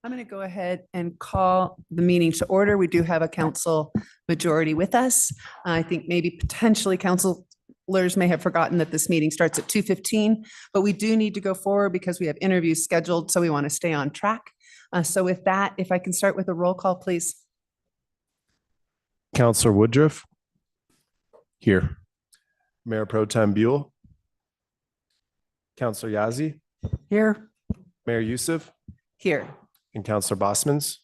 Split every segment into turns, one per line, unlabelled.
I'm going to go ahead and call the meeting to order. We do have a council majority with us. I think maybe potentially councilors may have forgotten that this meeting starts at 2:15, but we do need to go forward because we have interviews scheduled, so we want to stay on track. So with that, if I can start with a roll call, please.
Councillor Woodruff. Here. Mayor Pro Tem Buell. Councillor Yazzie.
Here.
Mayor Youssef.
Here.
And Councillor Bosmans.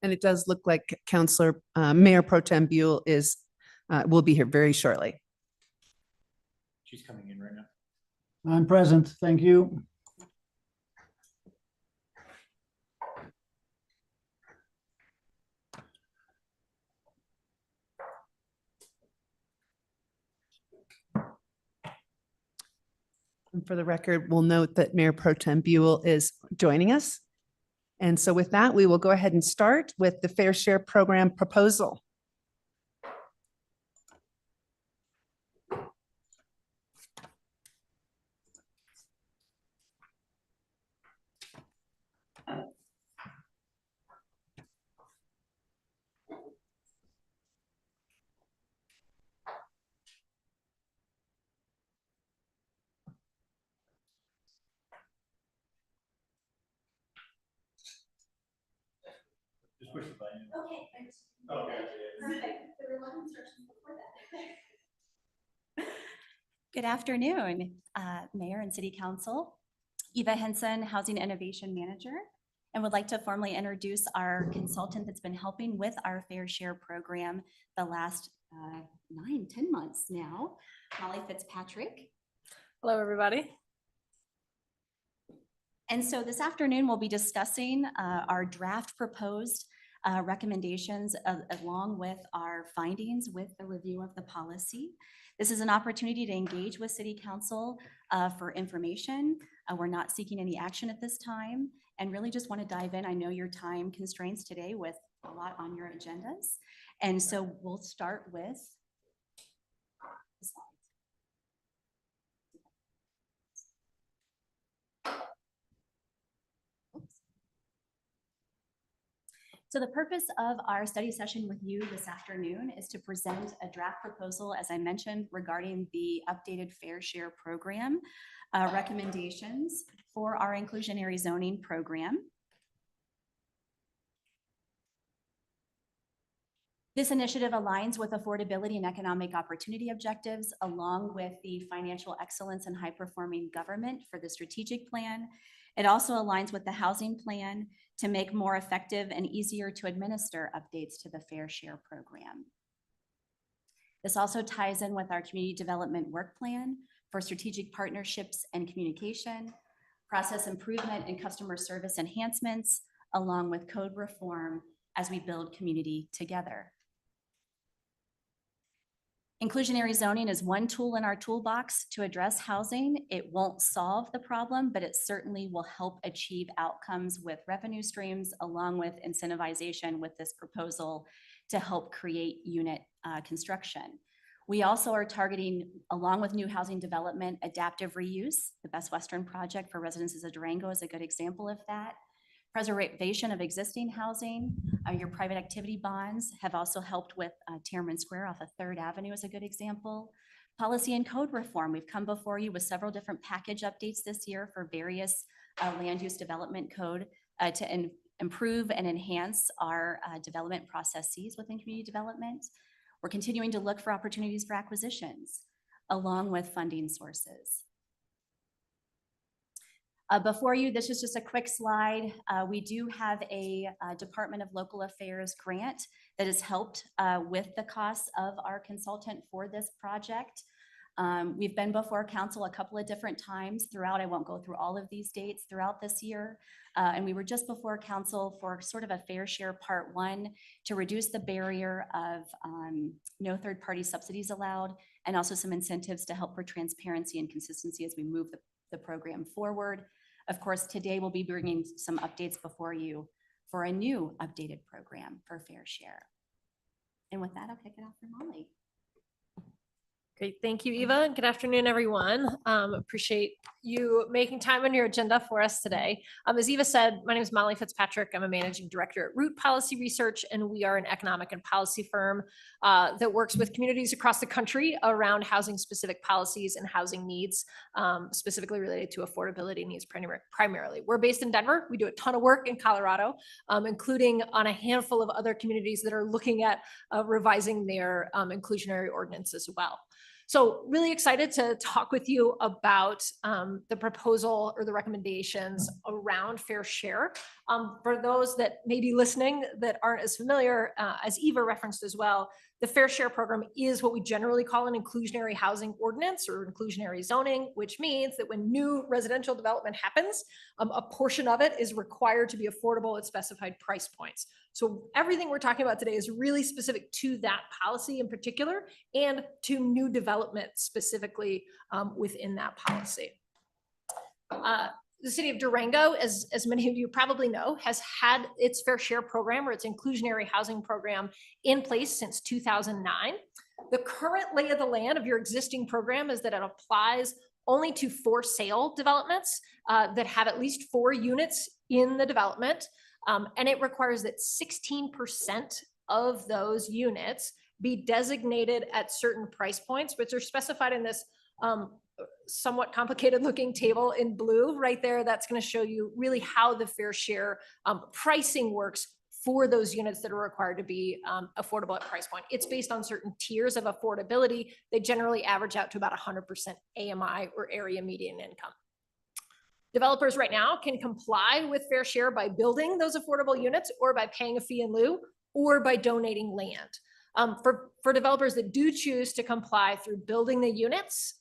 And it does look like Councillor Mayor Pro Tem Buell will be here very shortly.
She's coming in right now.
I'm present. Thank you.
And for the record, we'll note that Mayor Pro Tem Buell is joining us. And so with that, we will go ahead and start with the Fair Share Program proposal.
Just push the button.
Okay, thanks.
Okay.
Perfect. There were a lot of instructions before that. Good afternoon, Mayor and City Council. Eva Henson, Housing Innovation Manager, and would like to formally introduce our consultant that's been helping with our Fair Share program the last 9-10 months now, Molly Fitzpatrick.
Hello, everybody.
And so this afternoon, we'll be discussing our draft proposed recommendations along with our findings with the review of the policy. This is an opportunity to engage with City Council for information. We're not seeking any action at this time and really just want to dive in. I know your time constraints today with a lot on your agendas. And so we'll start with the slides. So the purpose of our study session with you this afternoon is to present a draft proposal, as I mentioned, regarding the updated Fair Share program recommendations for our inclusionary zoning program. This initiative aligns with affordability and economic opportunity objectives, along with the financial excellence and high-performing government for the strategic plan. It also aligns with the housing plan to make more effective and easier to administer updates to the Fair Share program. This also ties in with our community development work plan for strategic partnerships and communication, process improvement and customer service enhancements, along with code reform as we build community together. Inclusionary zoning is one tool in our toolbox to address housing. It won't solve the problem, but it certainly will help achieve outcomes with revenue streams, along with incentivization with this proposal to help create unit construction. We also are targeting, along with new housing development, adaptive reuse. The Best Western Project for Residences of Durango is a good example of that. Preservation of existing housing. Your private activity bonds have also helped with Tierman Square off of 3rd Avenue is a good example. Policy and code reform. We've come before you with several different package updates this year for various land use development code to improve and enhance our development processes within community development. We're continuing to look for opportunities for acquisitions along with funding sources. Before you, this is just a quick slide. We do have a Department of Local Affairs grant that has helped with the costs of our consultant for this project. We've been before council a couple of different times throughout. I won't go through all of these dates throughout this year. And we were just before council for sort of a Fair Share Part 1 to reduce the barrier of no third-party subsidies allowed, and also some incentives to help for transparency and consistency as we move the program forward. Of course, today we'll be bringing some updates before you for a new updated program for Fair Share. And with that, I'll kick it off for Molly.
Great, thank you, Eva, and good afternoon, everyone. Appreciate you making time on your agenda for us today. As Eva said, my name is Molly Fitzpatrick. I'm a managing director at Root Policy Research, and we are an economic and policy firm that works with communities across the country around housing-specific policies and housing needs, specifically related to affordability needs primarily. We're based in Denver. We do a ton of work in Colorado, including on a handful of other communities that are looking at revising their inclusionary ordinance as well. So really excited to talk with you about the proposal or the recommendations around fair share. For those that may be listening that aren't as familiar, as Eva referenced as well, the Fair Share program is what we generally call an inclusionary housing ordinance or inclusionary zoning, which means that when new residential development happens, a portion of it is required to be affordable at specified price points. So everything we're talking about today is really specific to that policy in particular and to new development specifically within that policy. The city of Durango, as many of you probably know, has had its Fair Share program or its inclusionary housing program in place since 2009. The current lay of the land of your existing program is that it applies only to for sale developments that have at least 4 units in the development. And it requires that 16% of those units be designated at certain price points, which are specified in this somewhat complicated looking table in blue right there. That's going to show you really how the Fair Share pricing works for those units that are required to be affordable at price point. It's based on certain tiers of affordability. They generally average out to about 100% AMI or area median income. Developers right now can comply with Fair Share by building those affordable units or by paying a fee in lieu or by donating land. For developers that do choose to comply through building the units,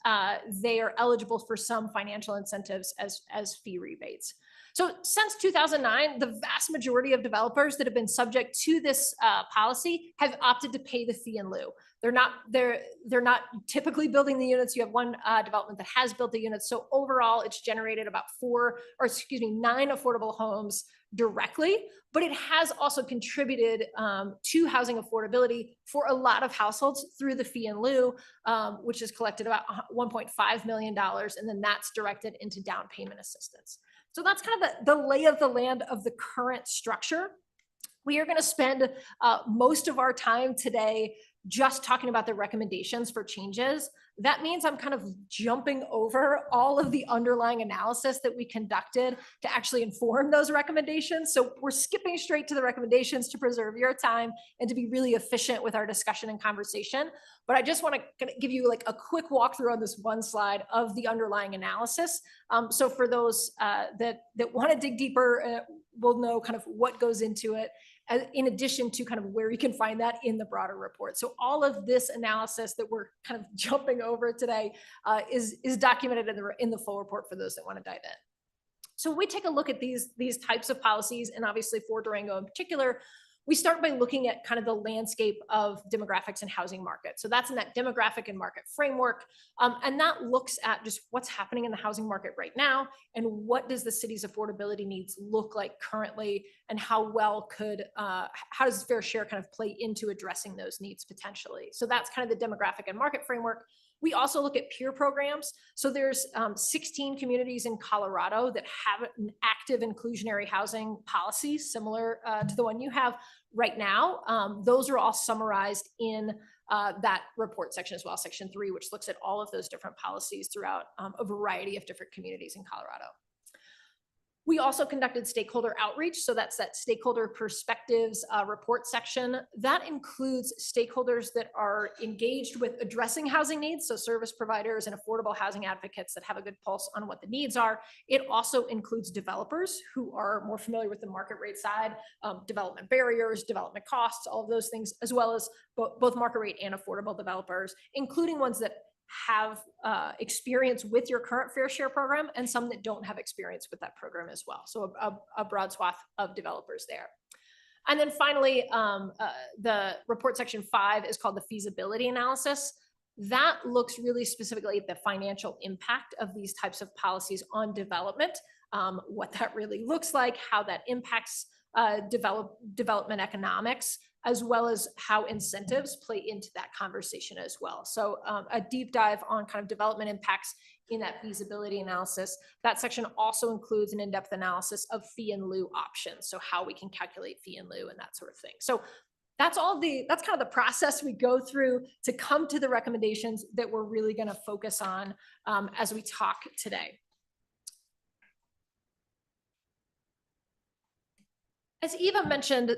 they are eligible for some financial incentives as fee rebates. So since 2009, the vast majority of developers that have been subject to this policy have opted to pay the fee in lieu. They're not typically building the units. You have one development that has built the units. So overall, it's generated about 9 affordable homes directly, but it has also contributed to housing affordability for a lot of households through the fee in lieu, which has collected about $1.5 million, and then that's directed into down payment assistance. So that's kind of the lay of the land of the current structure. We are going to spend most of our time today just talking about the recommendations for changes. That means I'm kind of jumping over all of the underlying analysis that we conducted to actually inform those recommendations. So we're skipping straight to the recommendations to preserve your time and to be really efficient with our discussion and conversation. But I just want to give you like a quick walkthrough on this one slide of the underlying analysis. So for those that want to dig deeper, will know kind of what goes into it, in addition to kind of where you can find that in the broader report. So all of this analysis that we're kind of jumping over today is documented in the full report for those that want to dive in. So we take a look at these types of policies, and obviously for Durango in particular, we start by looking at kind of the landscape of demographics and housing market. So that's in that demographic and market framework. And that looks at just what's happening in the housing market right now and what does the city's affordability needs look like currently, and how does Fair Share kind of play into addressing those needs potentially. So that's kind of the demographic and market framework. We also look at peer programs. So there's 16 communities in Colorado that have an active inclusionary housing policy similar to the one you have right now. Those are all summarized in that report section as well, section 3, which looks at all of those different policies throughout a variety of different communities in Colorado. We also conducted stakeholder outreach. So that's that stakeholder perspectives report section. That includes stakeholders that are engaged with addressing housing needs. So service providers and affordable housing advocates that have a good pulse on what the needs are. It also includes developers who are more familiar with the market rate side, development barriers, development costs, all of those things, as well as both market rate and affordable developers, including ones that have experience with your current Fair Share program and some that don't have experience with that program as well. So a broad swath of developers there. And then finally, the report section 5 is called the feasibility analysis. That looks really specifically at the financial impact of these types of policies on development, what that really looks like, how that impacts development economics, as well as how incentives play into that conversation as well. So a deep dive on kind of development impacts in that feasibility analysis. That section also includes an in-depth analysis of fee in lieu options. So how we can calculate fee in lieu and that sort of thing. So that's kind of the process we go through to come to the recommendations that we're really going to focus on as we talk today. As Eva mentioned,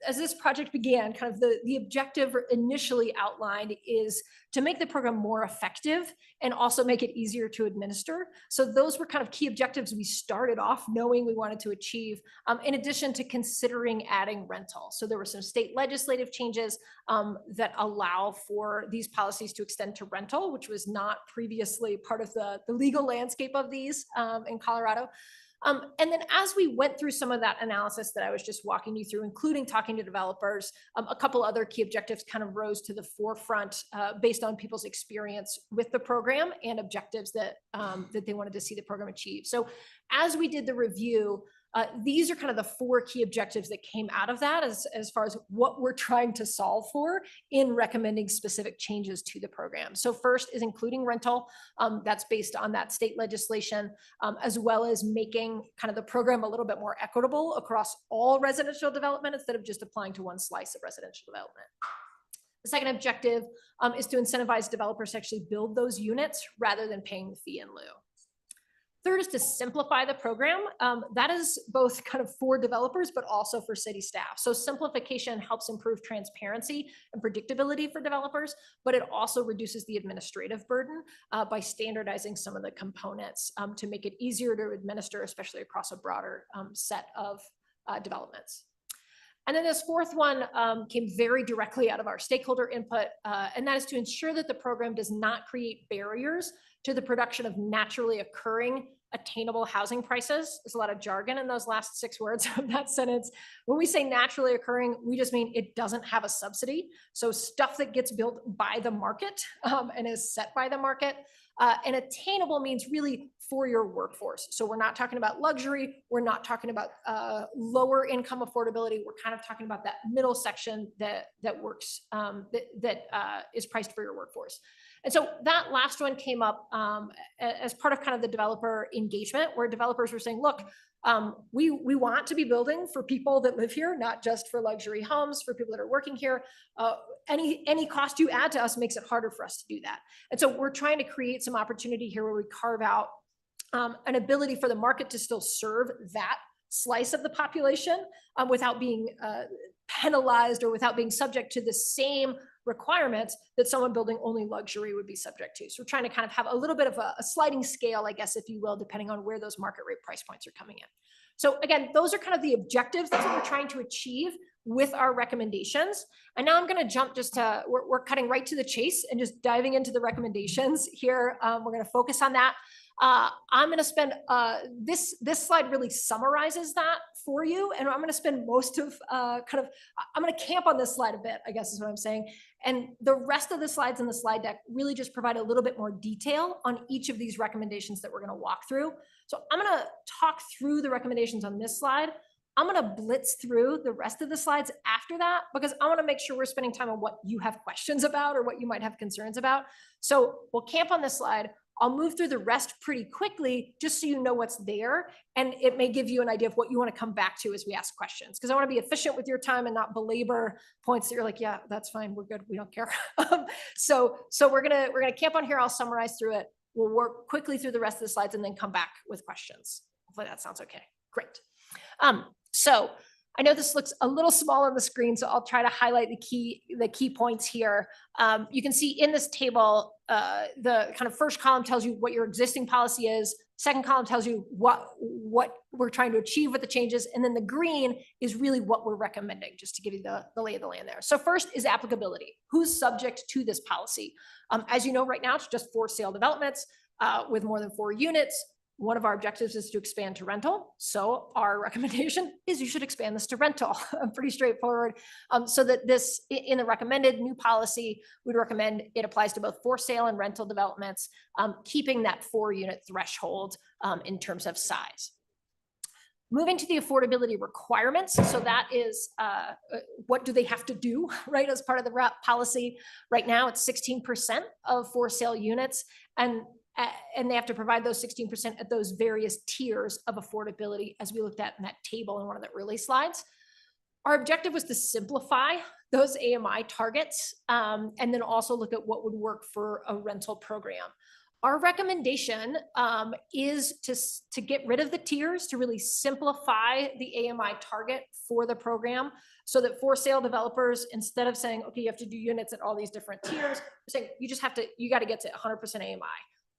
as this project began, kind of the objective initially outlined is to make the program more effective and also make it easier to administer. So those were kind of key objectives we started off knowing we wanted to achieve, in addition to considering adding rental. So there were some state legislative changes that allow for these policies to extend to rental, which was not previously part of the legal landscape of these in Colorado. And then as we went through some of that analysis that I was just walking you through, including talking to developers, a couple other key objectives kind of rose to the forefront based on people's experience with the program and objectives that they wanted to see the program achieve. So as we did the review, these are kind of the 4 key objectives that came out of that as far as what we're trying to solve for in recommending specific changes to the program. So first is including rental. That's based on that state legislation, as well as making kind of the program a little bit more equitable across all residential development instead of just applying to one slice of residential development. The second objective is to incentivize developers to actually build those units rather than paying the fee in lieu. Third is to simplify the program. That is both kind of for developers, but also for city staff. So simplification helps improve transparency and predictability for developers, but it also reduces the administrative burden by standardizing some of the components to make it easier to administer, especially across a broader set of developments. And then this fourth one came very directly out of our stakeholder input, and that is to ensure that the program does not create barriers to the production of naturally occurring attainable housing prices. There's a lot of jargon in those last 6 words of that sentence. When we say naturally occurring, we just mean it doesn't have a subsidy. So stuff that gets built by the market and is set by the market. And attainable means really for your workforce. So we're not talking about luxury. We're not talking about lower income affordability. We're kind of talking about that middle section that works, that is priced for your workforce. And so that last one came up as part of kind of the developer engagement, where developers were saying, look, we want to be building for people that live here, not just for luxury homes, for people that are working here. Any cost you add to us makes it harder for us to do that. And so we're trying to create some opportunity here where we carve out an ability for the market to still serve that slice of the population without being penalized or without being subject to the same requirements that someone building only luxury would be subject to. So we're trying to kind of have a little bit of a sliding scale, I guess, if you will, depending on where those market rate price points are coming in. So again, those are kind of the objectives. That's what we're trying to achieve with our recommendations. And now I'm going to jump just to, we're cutting right to the chase and just diving into the recommendations here. We're going to focus on that. I'm going to spend, this slide really summarizes that for you. And I'm going to spend most of I'm going to camp on this slide a bit, I guess is what I'm saying. And the rest of the slides in the slide deck really just provide a little bit more detail on each of these recommendations that we're going to walk through. So I'm going to talk through the recommendations on this slide. I'm going to blitz through the rest of the slides after that, because I want to make sure we're spending time on what you have questions about or what you might have concerns about. So we'll camp on this slide. I'll move through the rest pretty quickly, just so you know what's there. And it may give you an idea of what you want to come back to as we ask questions, because I want to be efficient with your time and not belabor points that you're like, yeah, that's fine. We're good. We don't care. So we're going to camp on here. I'll summarize through it. We'll work quickly through the rest of the slides and then come back with questions. Hopefully that sounds okay. Great. So I know this looks a little small on the screen, so I'll try to highlight the key points here. You can see in this table, the kind of first column tells you what your existing policy is. Second column tells you what we're trying to achieve with the changes. And then the green is really what we're recommending, just to give you the lay of the land there. So first is applicability. Who's subject to this policy? As you know, right now, it's just for sale developments with more than 4 units. One of our objectives is to expand to rental. So our recommendation is you should expand this to rental. Pretty straightforward. So that this, in the recommended new policy, we'd recommend it applies to both for sale and rental developments, keeping that 4-unit threshold in terms of size. Moving to the affordability requirements. So that is what do they have to do, right, as part of the policy. Right now, it's 16% of for sale units, and they have to provide those 16% at those various tiers of affordability, as we looked at in that table in one of the early slides. Our objective was to simplify those AMI targets, and then also look at what would work for a rental program. Our recommendation is to get rid of the tiers, to really simplify the AMI target for the program, so that for sale developers, instead of saying, okay, you have to do units at all these different tiers, we're saying you got to get to 100% AMI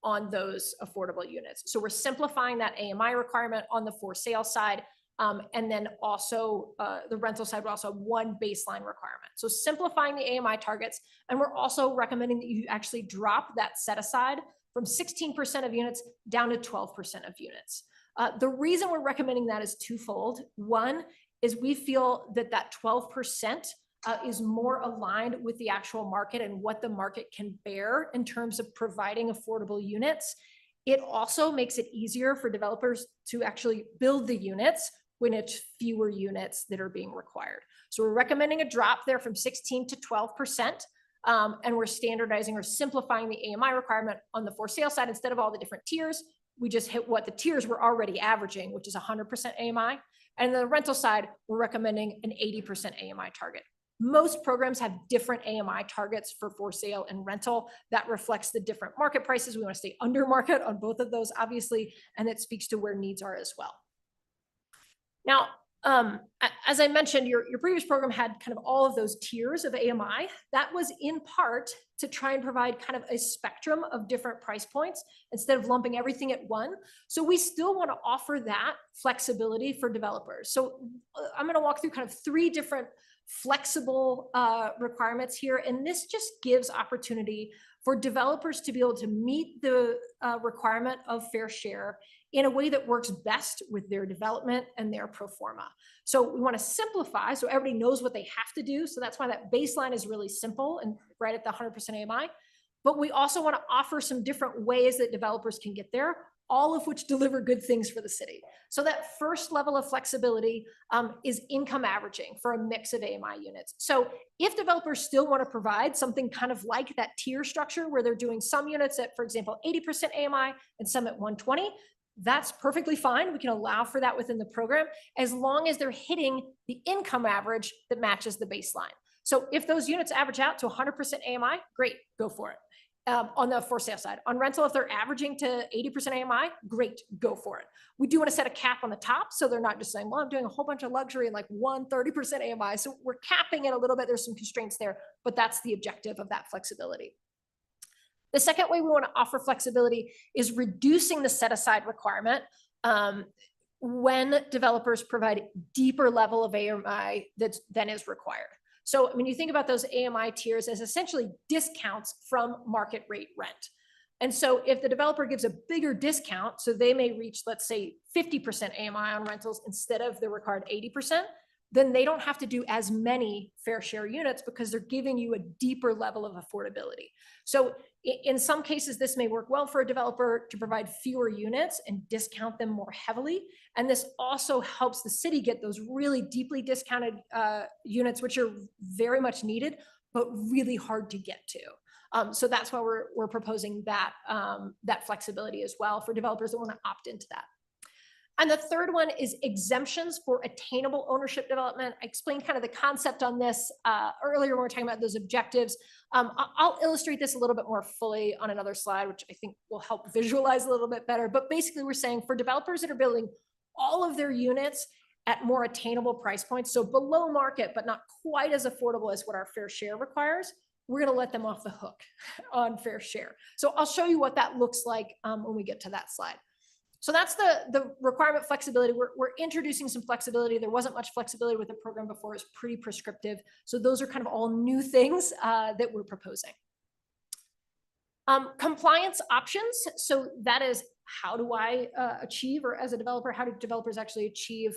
on those affordable units. So we're simplifying that AMI requirement on the for sale side. And then also the rental side will also have one baseline requirement. So simplifying the AMI targets. And we're also recommending that you actually drop that set aside from 16% of units down to 12% of units. The reason we're recommending that is twofold. One is we feel that that 12% is more aligned with the actual market and what the market can bear in terms of providing affordable units. It also makes it easier for developers to actually build the units when it's fewer units that are being required. So we're recommending a drop there from 16 to 12%. And we're standardizing or simplifying the AMI requirement on the for sale side. Instead of all the different tiers, we just hit what the tiers were already averaging, which is 100% AMI. And the rental side, we're recommending an 80% AMI target. Most programs have different AMI targets for sale and rental. That reflects the different market prices. We want to stay under market on both of those, obviously, and it speaks to where needs are as well. Now, as I mentioned, your previous program had kind of all of those tiers of AMI. That was in part to try and provide kind of a spectrum of different price points instead of lumping everything at one. So we still want to offer that flexibility for developers. So I'm going to walk through kind of three different flexible requirements here. And this just gives opportunity for developers to be able to meet the requirement of fair share in a way that works best with their development and their pro forma. So we want to simplify so everybody knows what they have to do. So that's why that baseline is really simple and right at the 100% AMI. But we also want to offer some different ways that developers can get there, all of which deliver good things for the city. So that first level of flexibility is income averaging for a mix of AMI units. So if developers still want to provide something kind of like that tier structure where they're doing some units at, for example, 80% AMI and some at 120, that's perfectly fine. We can allow for that within the program as long as they're hitting the income average that matches the baseline. So if those units average out to 100% AMI, great, go for it. On the for sale side. On rental, if they're averaging to 80% AMI, great, go for it. We do want to set a cap on the top so they're not just saying, well, I'm doing a whole bunch of luxury and like 30% AMI. So we're capping it a little bit. There's some constraints there, but that's the objective of that flexibility. The second way we want to offer flexibility is reducing the set aside requirement when developers provide deeper level of AMI than is required. So when you think about those AMI tiers as essentially discounts from market rate rent. And so if the developer gives a bigger discount, so they may reach, let's say 50% AMI on rentals instead of the required 80%, then they don't have to do as many fair share units because they're giving you a deeper level of affordability. So in some cases, this may work well for a developer to provide fewer units and discount them more heavily. And this also helps the city get those really deeply discounted units, which are very much needed, but really hard to get to. So that's why we're proposing that, that flexibility as well for developers that want to opt into that. And the third one is exemptions for attainable ownership development. I explained kind of the concept on this earlier when we were talking about those objectives. I'll illustrate this a little bit more fully on another slide, which I think will help visualize a little bit better. But basically we're saying for developers that are building all of their units at more attainable price points, so below market, but not quite as affordable as what our fair share requires, we're going to let them off the hook on fair share. So I'll show you what that looks like when we get to that slide. So that's the requirement flexibility. We're introducing some flexibility. There wasn't much flexibility with the program before. It's pretty prescriptive. So those are kind of all new things that we're proposing. Compliance options. So that is, how do I achieve, or as a developer, how do developers actually achieve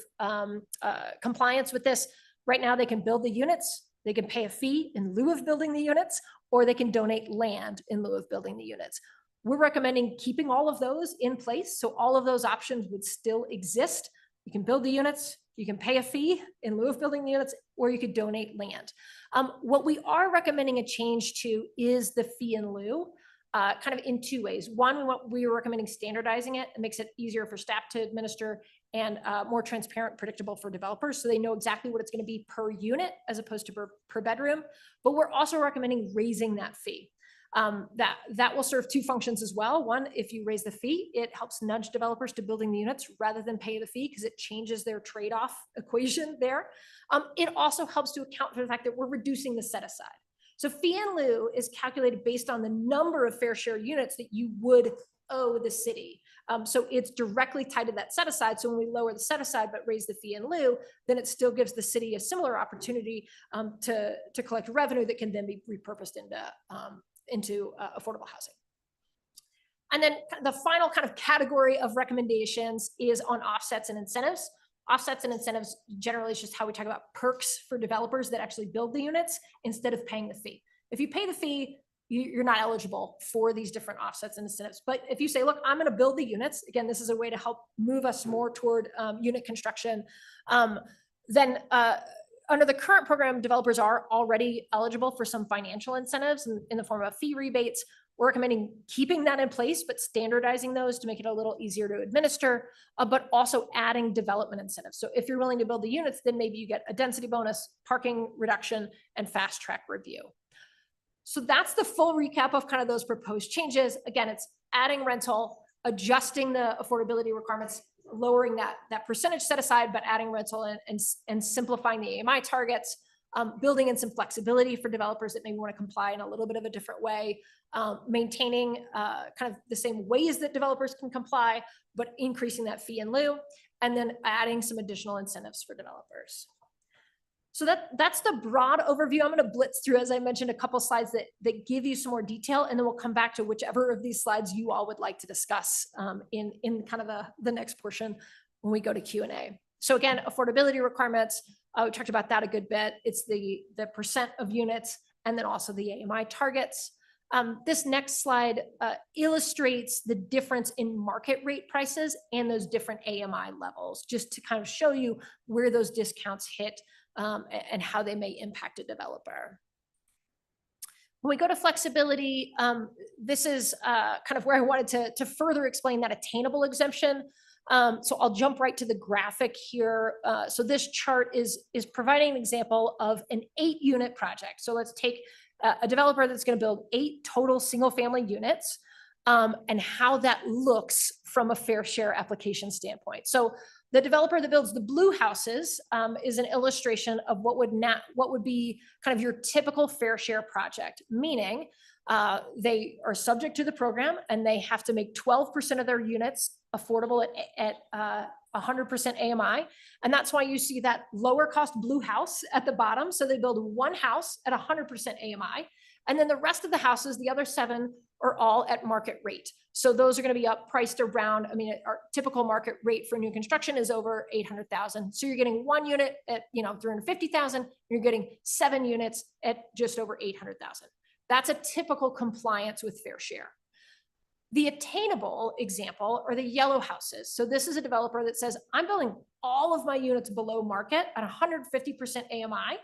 compliance with this? Right now, they can build the units. They can pay a fee in lieu of building the units, or they can donate land in lieu of building the units. We're recommending keeping all of those in place. So all of those options would still exist. You can build the units, you can pay a fee in lieu of building the units, or you could donate land. What we are recommending a change to is the fee in lieu, kind of in two ways. One, we are recommending standardizing it. It makes it easier for staff to administer and more transparent, predictable for developers, so they know exactly what it's going to be per unit as opposed to per bedroom. But we're also recommending raising that fee. That will serve two functions as well. One, if you raise the fee, it helps nudge developers to building the units rather than pay the fee because it changes their trade-off equation there. It also helps to account for the fact that we're reducing the set aside. So fee in lieu is calculated based on the number of fair share units that you would owe the city. So it's directly tied to that set aside. So when we lower the set aside but raise the fee in lieu, then it still gives the city a similar opportunity to collect revenue that can then be repurposed into affordable housing. And then the final kind of category of recommendations is on offsets and incentives. Offsets and incentives generally is just how we talk about perks for developers that actually build the units instead of paying the fee. If you pay the fee, you're not eligible for these different offsets and incentives. But if you say, look, I'm going to build the units, again, this is a way to help move us more toward unit construction, then under the current program, developers are already eligible for some financial incentives in the form of fee rebates. We're recommending keeping that in place, but standardizing those to make it a little easier to administer, but also adding development incentives. So if you're willing to build the units, then maybe you get a density bonus, parking reduction, and fast track review. So that's the full recap of kind of those proposed changes. Again, it's adding rental, adjusting the affordability requirements, lowering that percentage set aside, but adding rental and simplifying the AMI targets, building in some flexibility for developers that maybe want to comply in a little bit of a different way, maintaining kind of the same ways that developers can comply, but increasing that fee in lieu, and then adding some additional incentives for developers. So that's the broad overview. I'm going to blitz through, as I mentioned, a couple slides that give you some more detail, and then we'll come back to whichever of these slides you all would like to discuss in kind of the next portion when we go to Q&A. So again, affordability requirements, we talked about that a good bit. It's the percent of units and then also the AMI targets. This next slide illustrates the difference in market rate prices and those different AMI levels, just to kind of show you where those discounts hit and how they may impact a developer. When we go to flexibility, this is kind of where I wanted to further explain that attainable exemption. So I'll jump right to the graphic here. So this chart is providing an example of an 8-unit project. So let's take a developer that's going to build 8 total single-family units and how that looks from a fair share application standpoint. So the developer that builds the blue houses is an illustration of what would be kind of your typical fair share project, meaning they are subject to the program and they have to make 12% of their units affordable at 100% AMI. And that's why you see that lower cost blue house at the bottom. So they build one house at 100% AMI. And then the rest of the houses, the other 7, are all at market rate. So those are going to be priced around, I mean, our typical market rate for new construction is over 800,000. So you're getting 1 unit at 350,000. You're getting 7 units at just over 800,000. That's a typical compliance with fair share. The attainable example are the yellow houses. So this is a developer that says, I'm building all of my units below market at 150% AMI.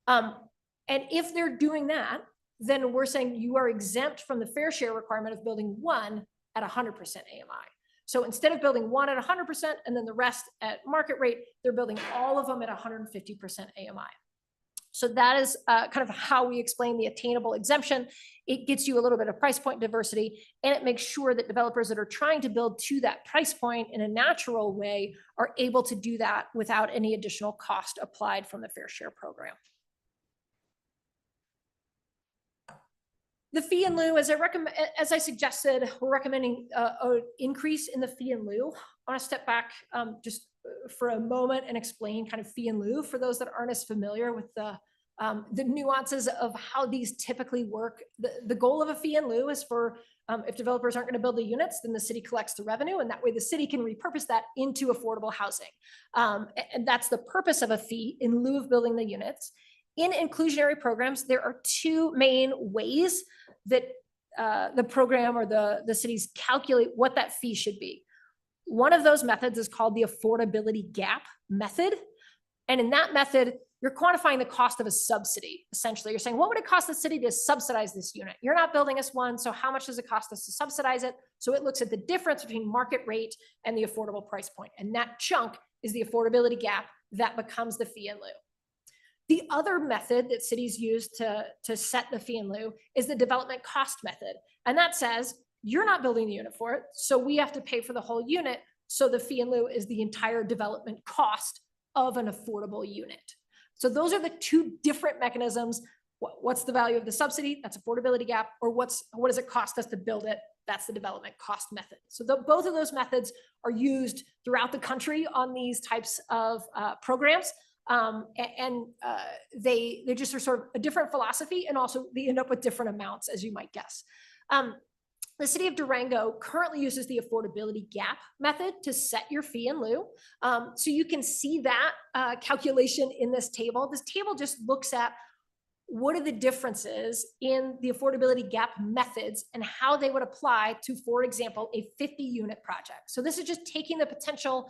And if they're doing that, then we're saying you are exempt from the fair share requirement of building 1 at 100% AMI. So instead of building 1 at 100% and then the rest at market rate, they're building all of them at 150% AMI. So that is kind of how we explain the attainable exemption. It gets you a little bit of price point diversity, and it makes sure that developers that are trying to build to that price point in a natural way are able to do that without any additional cost applied from the fair share program. The fee in lieu, as I suggested, we're recommending an increase in the fee in lieu. I want to step back just for a moment and explain kind of fee in lieu for those that aren't as familiar with the nuances of how these typically work. The goal of a fee in lieu is for if developers aren't going to build the units, then the city collects the revenue, and that way the city can repurpose that into affordable housing. And that's the purpose of a fee in lieu of building the units. In inclusionary programs, there are 2 main ways that the program or the cities calculate what that fee should be. One of those methods is called the affordability gap method. And in that method, you're quantifying the cost of a subsidy. Essentially, you're saying, what would it cost the city to subsidize this unit? You're not building us one, so how much does it cost us to subsidize it? So it looks at the difference between market rate and the affordable price point. And that chunk is the affordability gap that becomes the fee in lieu. The other method that cities use to set the fee in lieu is the development cost method. And that says, you're not building the unit for it, so we have to pay for the whole unit. So the fee in lieu is the entire development cost of an affordable unit. So those are the two different mechanisms. What's the value of the subsidy? That's affordability gap. Or what does it cost us to build it? That's the development cost method. So both of those methods are used throughout the country on these types of programs. They just are sort of a different philosophy, and also they end up with different amounts, as you might guess. The city of Durango currently uses the affordability gap method to set your fee in lieu. So you can see that calculation in this table. This table just looks at what are the differences in the affordability gap methods and how they would apply to, for example, a 50-unit project. So this is just taking the potential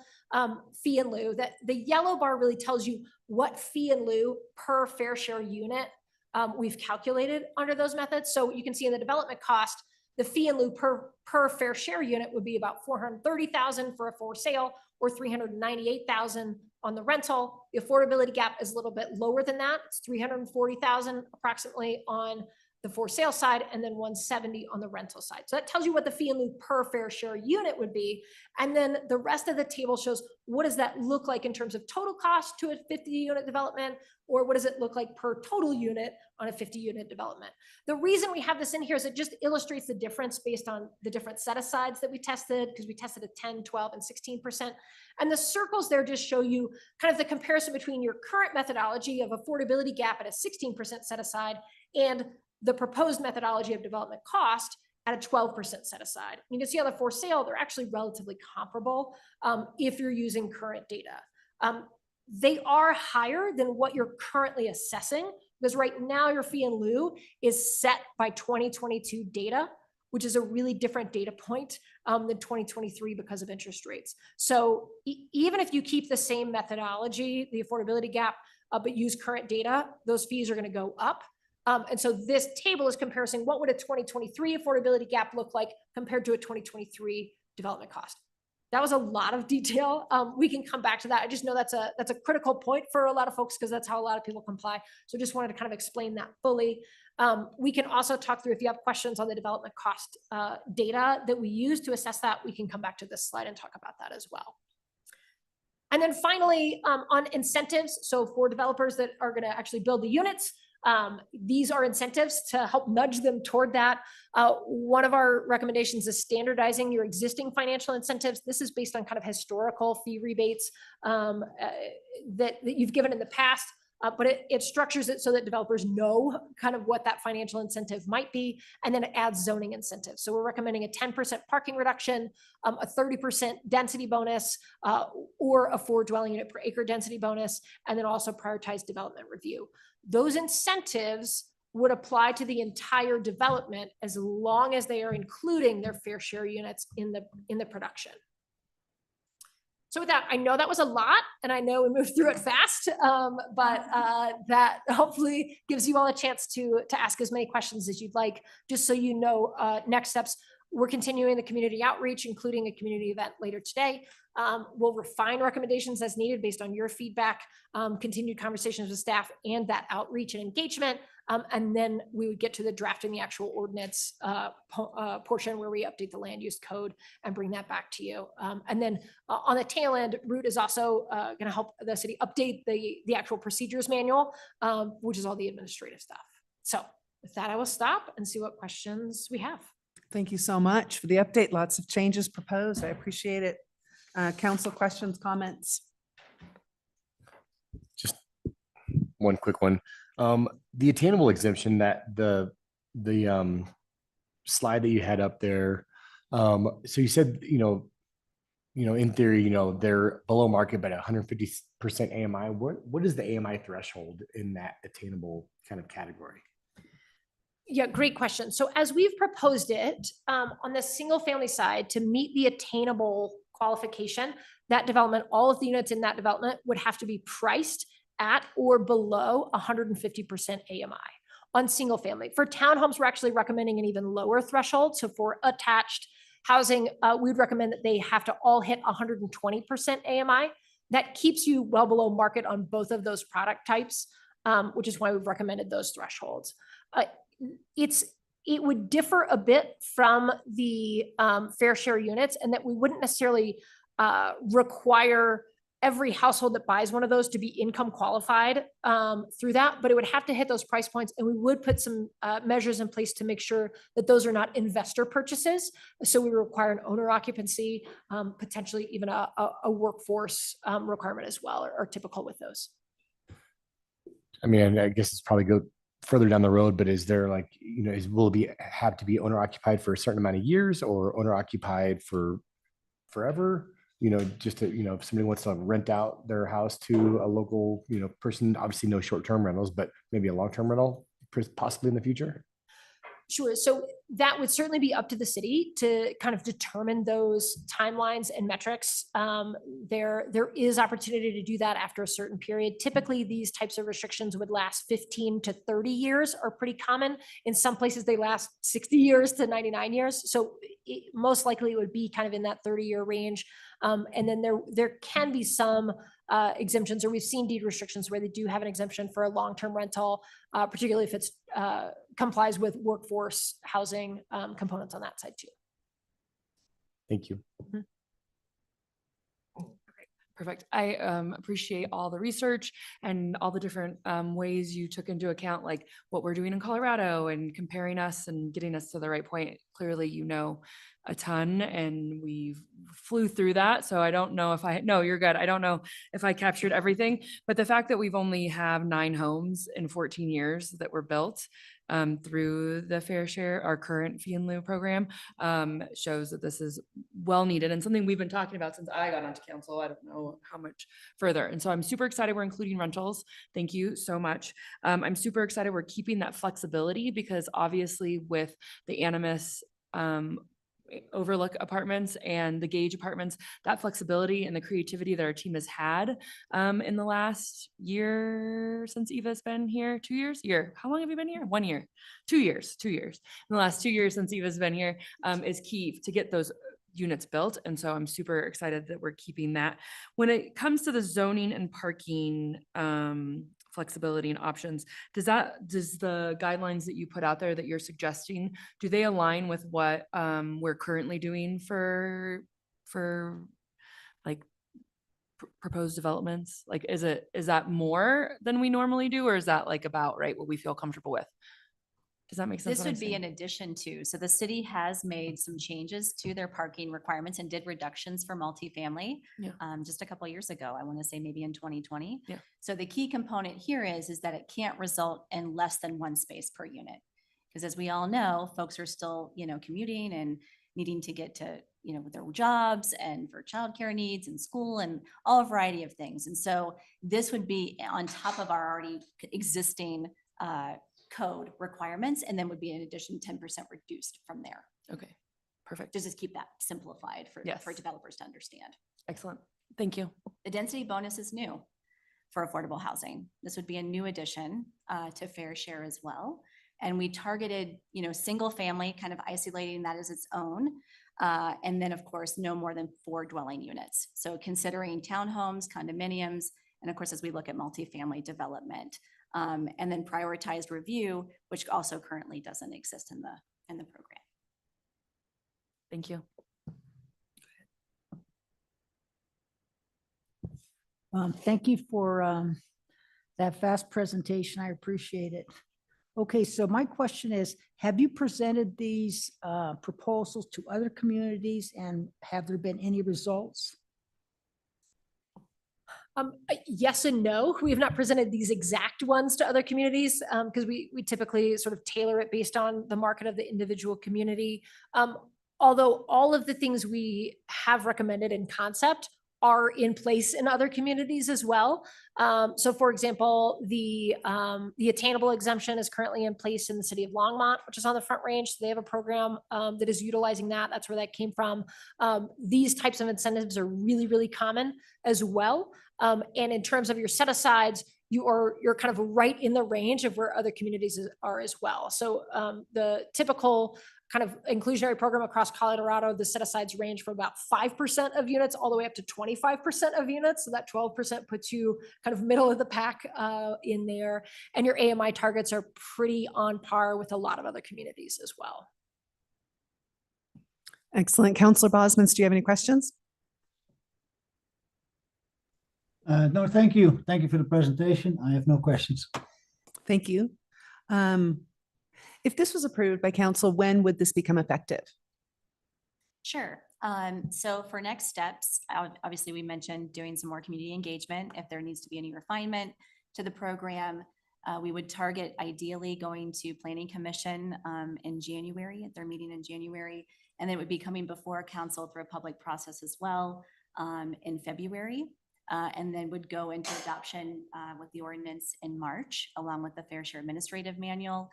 fee in lieu. That the yellow bar really tells you what fee in lieu per fair share unit we've calculated under those methods. So you can see in the development cost, the fee in lieu per fair share unit would be about $430,000 for a for sale, or $398,000 on the rental. The affordability gap is a little bit lower than that. It's $340,000 approximately on the for sale side, and then $170,000 on the rental side. So that tells you what the fee in lieu per fair share unit would be. And then the rest of the table shows what does that look like in terms of total cost to a 50-unit development, or what does it look like per total unit on a 50-unit development. The reason we have this in here is it just illustrates the difference based on the different set-asides that we tested, because we tested at 10, 12, and 16%. And the circles there just show you kind of the comparison between your current methodology of affordability gap at a 16% set-aside and the proposed methodology of development cost at a 12% set aside. You can see on the for sale, they're actually relatively comparable if you're using current data. They are higher than what you're currently assessing, because right now your fee in lieu is set by 2022 data, which is a really different data point than 2023 because of interest rates. So even if you keep the same methodology, the affordability gap, but use current data, those fees are going to go up. And so this table is comparing what would a 2023 affordability gap look like compared to a 2023 development cost. That was a lot of detail. We can come back to that. I just know that's a critical point for a lot of folks, because that's how a lot of people comply. So just wanted to kind of explain that fully. We can also talk through, if you have questions on the development cost data that we use to assess that, we can come back to this slide and talk about that as well. And then finally, on incentives. So for developers that are going to actually build the units, these are incentives to help nudge them toward that. One of our recommendations is standardizing your existing financial incentives. This is based on kind of historical fee rebates that you've given in the past, but it structures it so that developers know kind of what that financial incentive might be, and then it adds zoning incentives. So we're recommending a 10% parking reduction, a 30% density bonus, or a 4 dwelling unit per acre density bonus, and then also prioritize development review. Those incentives would apply to the entire development as long as they are including their fair share units in the production. So with that, I know that was a lot, and I know we moved through it fast, but that hopefully gives you all a chance to ask as many questions as you'd like. Just so you know, next steps, we're continuing the community outreach, including a community event later today. We'll refine recommendations as needed based on your feedback, continued conversations with staff, and that outreach and engagement. And then we would get to the drafting the actual ordinance portion where we update the land use code and bring that back to you. And then on the tail end, Root is also going to help the city update the actual procedures manual, which is all the administrative stuff. So with that, I will stop and see what questions we have.
Thank you so much for the update. Lots of changes proposed. I appreciate it. Council questions, comments?
Just one quick one. The attainable exemption, that the slide that you had up there. So you said, in theory, they're below market, but 150% AMI. What is the AMI threshold in that attainable kind of category?
Yeah, great question. So as we've proposed it on the single family side, to meet the attainable qualification, that development, all of the units in that development would have to be priced at or below 150% AMI on single family. For townhomes, we're actually recommending an even lower threshold. So for attached housing, we'd recommend that they have to all hit 120% AMI. That keeps you well below market on both of those product types, which is why we've recommended those thresholds. It would differ a bit from the fair share units, and that we wouldn't necessarily require every household that buys one of those to be income qualified through that, but it would have to hit those price points, and we would put some measures in place to make sure that those are not investor purchases. So we require an owner occupancy, potentially even a workforce requirement as well, are typical with those.
I mean, I guess it's probably go further down the road, but is there like, will it have to be owner occupied for a certain amount of years or owner occupied for forever? Just to, if somebody wants to rent out their house to a local, person, obviously no short-term rentals, but maybe a long-term rental possibly in the future?
Sure. So that would certainly be up to the city to kind of determine those timelines and metrics. There is opportunity to do that after a certain period. Typically, these types of restrictions would last 15 to 30 years, are pretty common. In some places, they last 60 years to 99 years. So most likely it would be kind of in that 30-year range. And then there can be some exemptions, or we've seen deed restrictions where they do have an exemption for a long-term rental, particularly if it's complies with workforce housing components on that side too.
Thank you.
Perfect. I appreciate all the research and all the different ways you took into account like what we're doing in Colorado and comparing us and getting us to the right point. Clearly, a ton, and we flew through that. So I don't know if no, you're good. I don't know if I captured everything, but the fact that we've only have 9 homes in 14 years that were built through the Fair Share, our current fee and lieu program, shows that this is well needed and something we've been talking about since I got onto council. I don't know how much further. And so I'm super excited we're including rentals. Thank you so much. I'm super excited we're keeping that flexibility because obviously with the Animas Overlook apartments and the Gage apartments, that flexibility and the creativity that our team has had in the last year since Eva's been here, 2 years, how long have you been here? 1 year, 2 years, in the last 2 years since Eva's been here is key to get those units built. And so I'm super excited that we're keeping that. When it comes to the zoning and parking flexibility and options, does the guidelines that you put out there that you're suggesting, do they align with what we're currently doing for like proposed developments? Like, is that more than we normally do, or is that like about right what we feel comfortable with? Does that make sense?
This would be in addition to, so the city has made some changes to their parking requirements and did reductions for multifamily just a couple of years ago. I want to say maybe in 2020.
Yeah.
So the key component here is that it can't result in less than 1 space per unit. Because as we all know, folks are still, commuting and needing to get to, with their jobs and for childcare needs and school and all a variety of things. And so this would be on top of our already existing code requirements, and then would be in addition 10% reduced from there.
Okay, perfect.
Just keep that simplified for developers to understand.
Excellent. Thank you.
The density bonus is new for affordable housing. This would be a new addition to Fair Share as well. And we targeted, single family, kind of isolating that as its own. And then of course, no more than 4 dwelling units. So considering townhomes, condominiums, and of course, as we look at multifamily development, and then prioritized review, which also currently doesn't exist in the program.
Thank you.
Thank you for that fast presentation. I appreciate it. Okay, so my question is, have you presented these proposals to other communities, and have there been any results?
Yes and no. We have not presented these exact ones to other communities because we typically sort of tailor it based on the market of the individual community. Although all of the things we have recommended in concept are in place in other communities as well. So for example, the attainable exemption is currently in place in the city of Longmont, which is on the Front Range. So they have a program that is utilizing that. That's where that came from. These types of incentives are really, really common as well. And in terms of your set asides, you're kind of right in the range of where other communities are as well. So the typical kind of inclusionary program across Colorado, the set asides range from about 5% of units all the way up to 25% of units. So that 12% puts you kind of middle of the pack in there. And your AMI targets are pretty on par with a lot of other communities as well.
Excellent. Counselor Bosman, do you have any questions?
No, thank you. Thank you for the presentation. I have no questions.
Thank you. If this was approved by council, when would this become effective?
Sure. So for next steps, obviously we mentioned doing some more community engagement. If there needs to be any refinement to the program, we would target ideally going to Planning Commission in January, at their meeting in January, and then it would be coming before council through a public process as well in February, and then would go into adoption with the ordinance in March, along with the Fair Share Administrative Manual.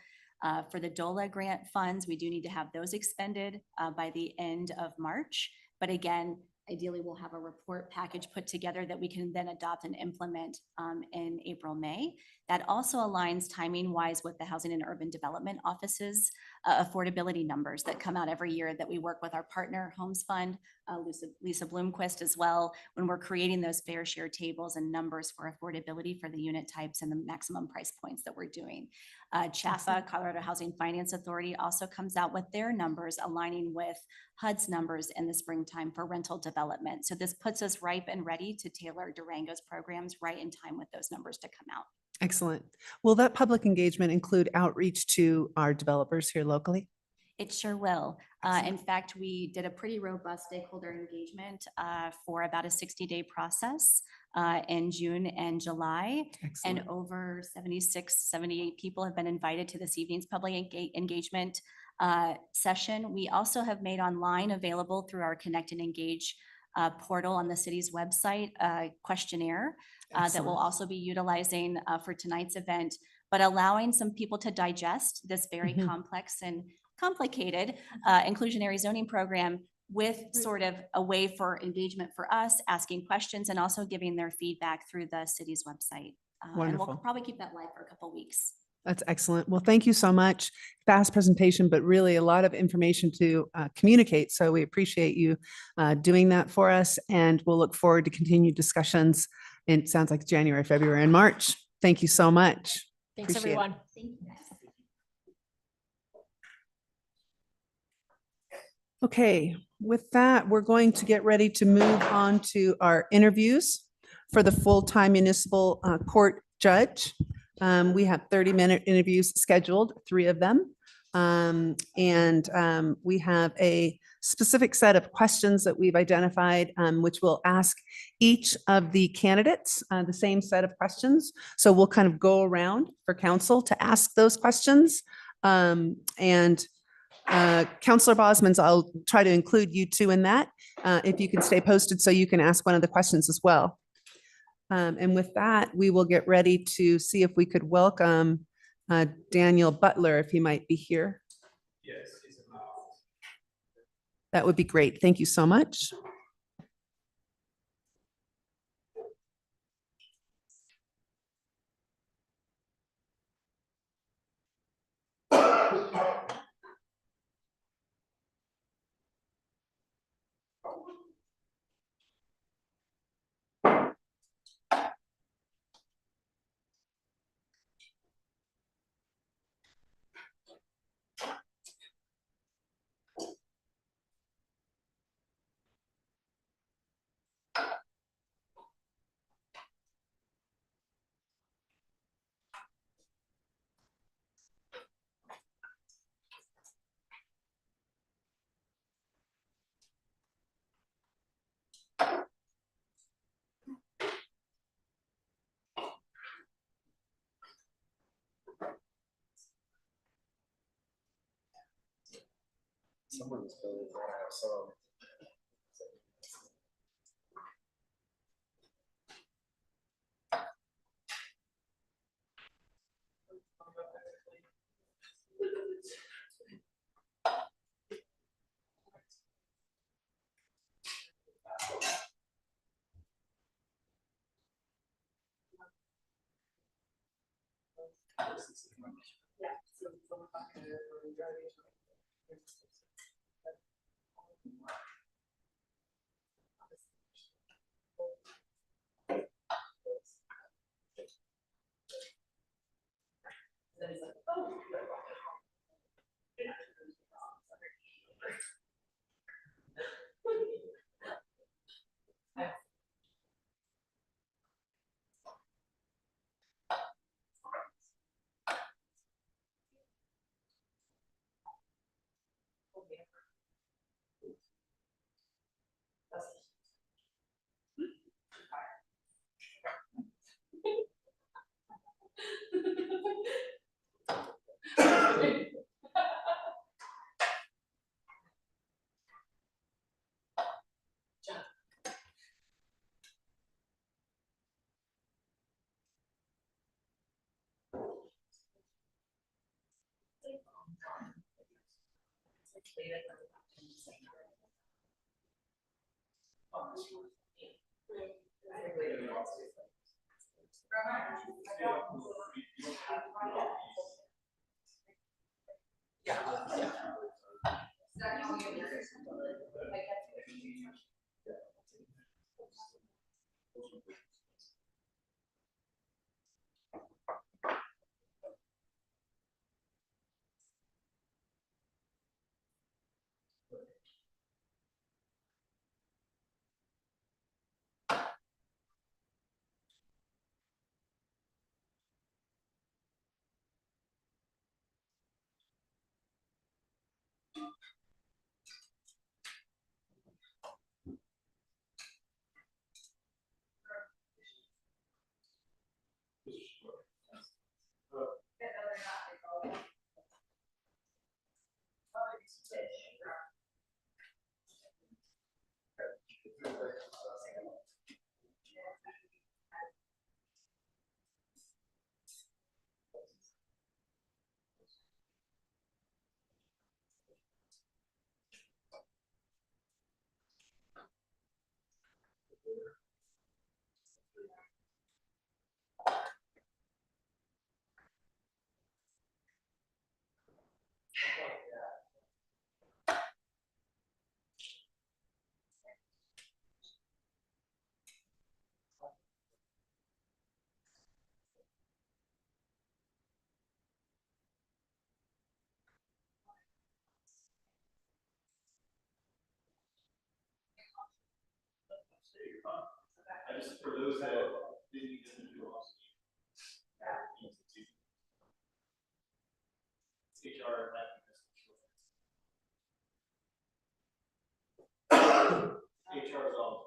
For the DOLA grant funds, we do need to have those expended by the end of March. But again, ideally, we'll have a report package put together that we can then adopt and implement in April, May. That also aligns timing wise with the Housing and Urban Development Office's affordability numbers that come out every year that we work with our partner Homes Fund, Lisa Bloomquist as well, when we're creating those fair share tables and numbers for affordability for the unit types and the maximum price points that we're doing. CHAFA, Colorado Housing Finance Authority, also comes out with their numbers aligning with HUD's numbers in the springtime for rental development. So this puts us ripe and ready to tailor Durango's programs right in time with those numbers to come out.
Excellent. Will that public engagement include outreach to our developers here locally?
It sure will. In fact, we did a pretty robust stakeholder engagement for about a 60-day process in June and July.
Excellent.
And over 76, 78 people have been invited to this evening's public engagement session. We also have made online available through our Connect and Engage portal on the city's website, questionnaire that we'll
Excellent.
also be utilizing for tonight's event, but allowing some people to digest this very
Mhm.
complex and complicated inclusionary zoning program with sort of a way for engagement for us, asking questions and also giving their feedback through the city's website. And
Wonderful.
we'll probably keep that live for a couple weeks.
That's excellent. Well, thank you so much. Fast presentation, but really a lot of information to communicate. So we appreciate you doing that for us, and we'll look forward to continued discussions. It sounds like January, February, and March. Thank you so much.
Thanks,
Appreciate it.
everyone.
Thank you.
Okay, with that, we're going to get ready to move on to our interviews for the full-time municipal court judge. We have 30-minute interviews scheduled, 3 of them. We have a specific set of questions that we've identified, which we'll ask each of the candidates the same set of questions. So we'll kind of go around for council to ask those questions. Counselor Bosmans, I'll try to include you two in that. If you can stay posted so you can ask one of the questions as well. And with that, we will get ready to see if we could welcome Daniel Butler, if he might be here.
Yes. He's in my office.
That would be great. Thank you so much.
Someone's building their house, so.
Just for those that didn't get to do also. HR. HR is all.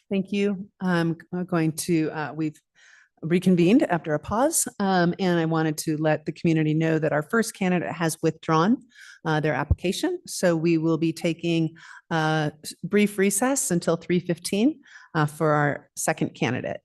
Thank you. I'm going to, we've reconvened after a pause, and I wanted to let the community know that our first candidate has withdrawn their application. So we will be taking a brief recess until 3:15 for our second candidate.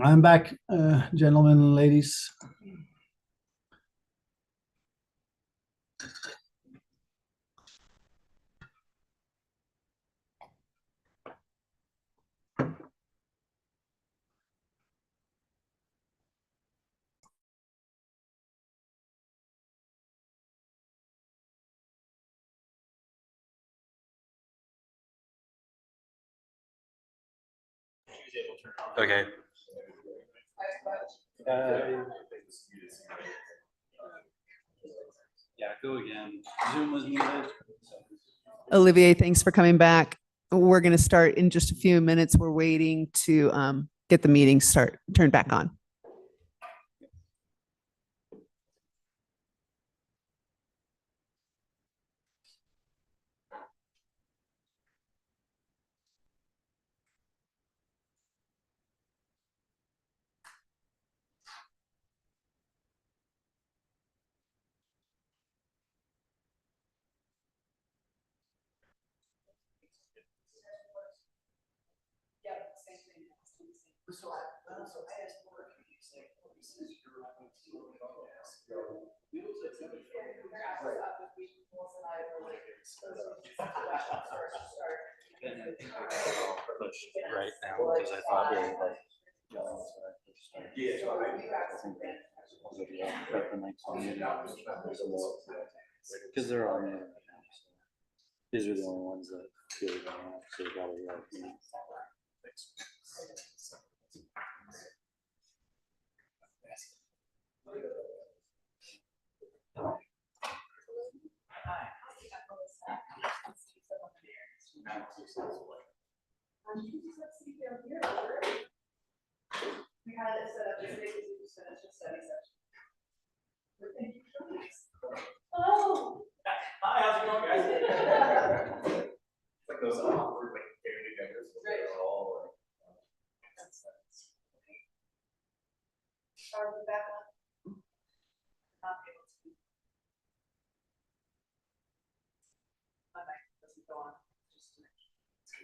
I'm back, gentlemen and ladies.
Okay. Yeah, go again. Zoom was muted.
Olivier, thanks for coming back. We're going to start in just a few minutes. We're waiting to get the meeting turned back on.
Right now, because I thought they were like. Because they're all new. These are the only ones that feel going on, so you gotta like, you know. Hi, how's it going, guys? Like those awkward, like, getting together. So they're all like.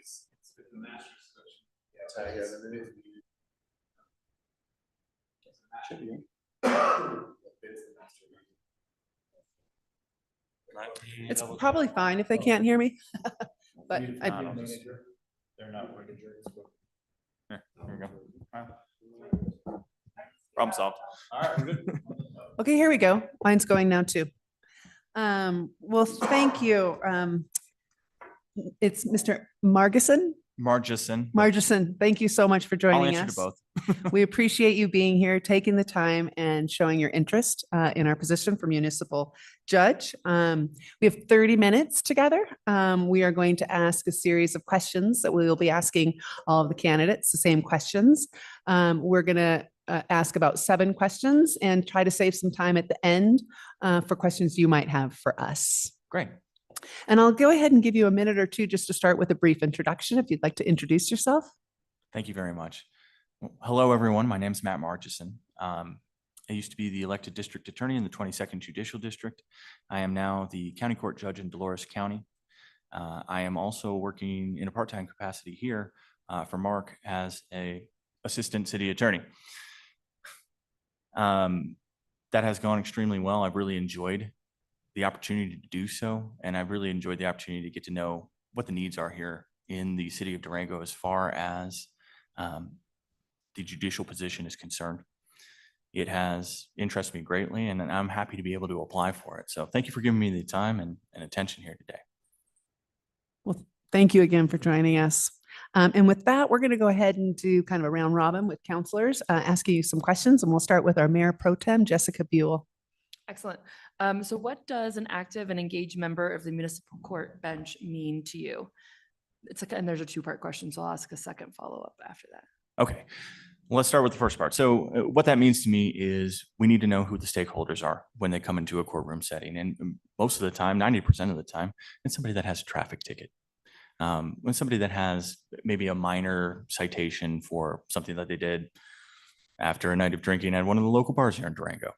It's been the master's session. Yeah, should be.
It's probably fine if they can't hear me. But
They're not working. Here we go. Problem solved. All right, we're good.
okay, here we go. Mine's going now too. Well, thank you. It's Mr. Margison.
Margison.
Thank you so much for
I'll
joining
answer
us.
to both.
We appreciate you being here, taking the time and showing your interest in our position for municipal judge. We have 30 minutes together. We are going to ask a series of questions that we will be asking all of the candidates, the same questions. We're going to ask about 7 questions and try to save some time at the end for questions you might have for us.
Great.
And I'll go ahead and give you a minute or two just to start with a brief introduction if you'd like to introduce yourself.
Thank you very much. Well, hello, everyone. My name is Matt Margison. I used to be the elected district attorney in the 22nd Judicial District. I am now the county court judge in Dolores County. I am also working in a part-time capacity here for Mark as a assistant city attorney. That has gone extremely well. I've really enjoyed the opportunity to do so, and I've really enjoyed the opportunity to get to know what the needs are here in the city of Durango as far as the judicial position is concerned. It has interested me greatly, and I'm happy to be able to apply for it. So thank you for giving me the time and attention here today.
Well, thank you again for joining us. And with that, we're going to go ahead and do kind of a round robin with counselors, asking you some questions, and we'll start with our Mayor Pro Tem, Jessica Buell.
Excellent. So what does an active and engaged member of the municipal court bench mean to you? And there's a 2-part question, so I'll ask a second follow-up after that.
Okay, well, let's start with the first part. So what that means to me is we need to know who the stakeholders are when they come into a courtroom setting. And most of the time, 90% of the time, it's somebody that has a traffic ticket. When somebody that has maybe a minor citation for something that they did after a night of drinking at one of the local bars here in Durango.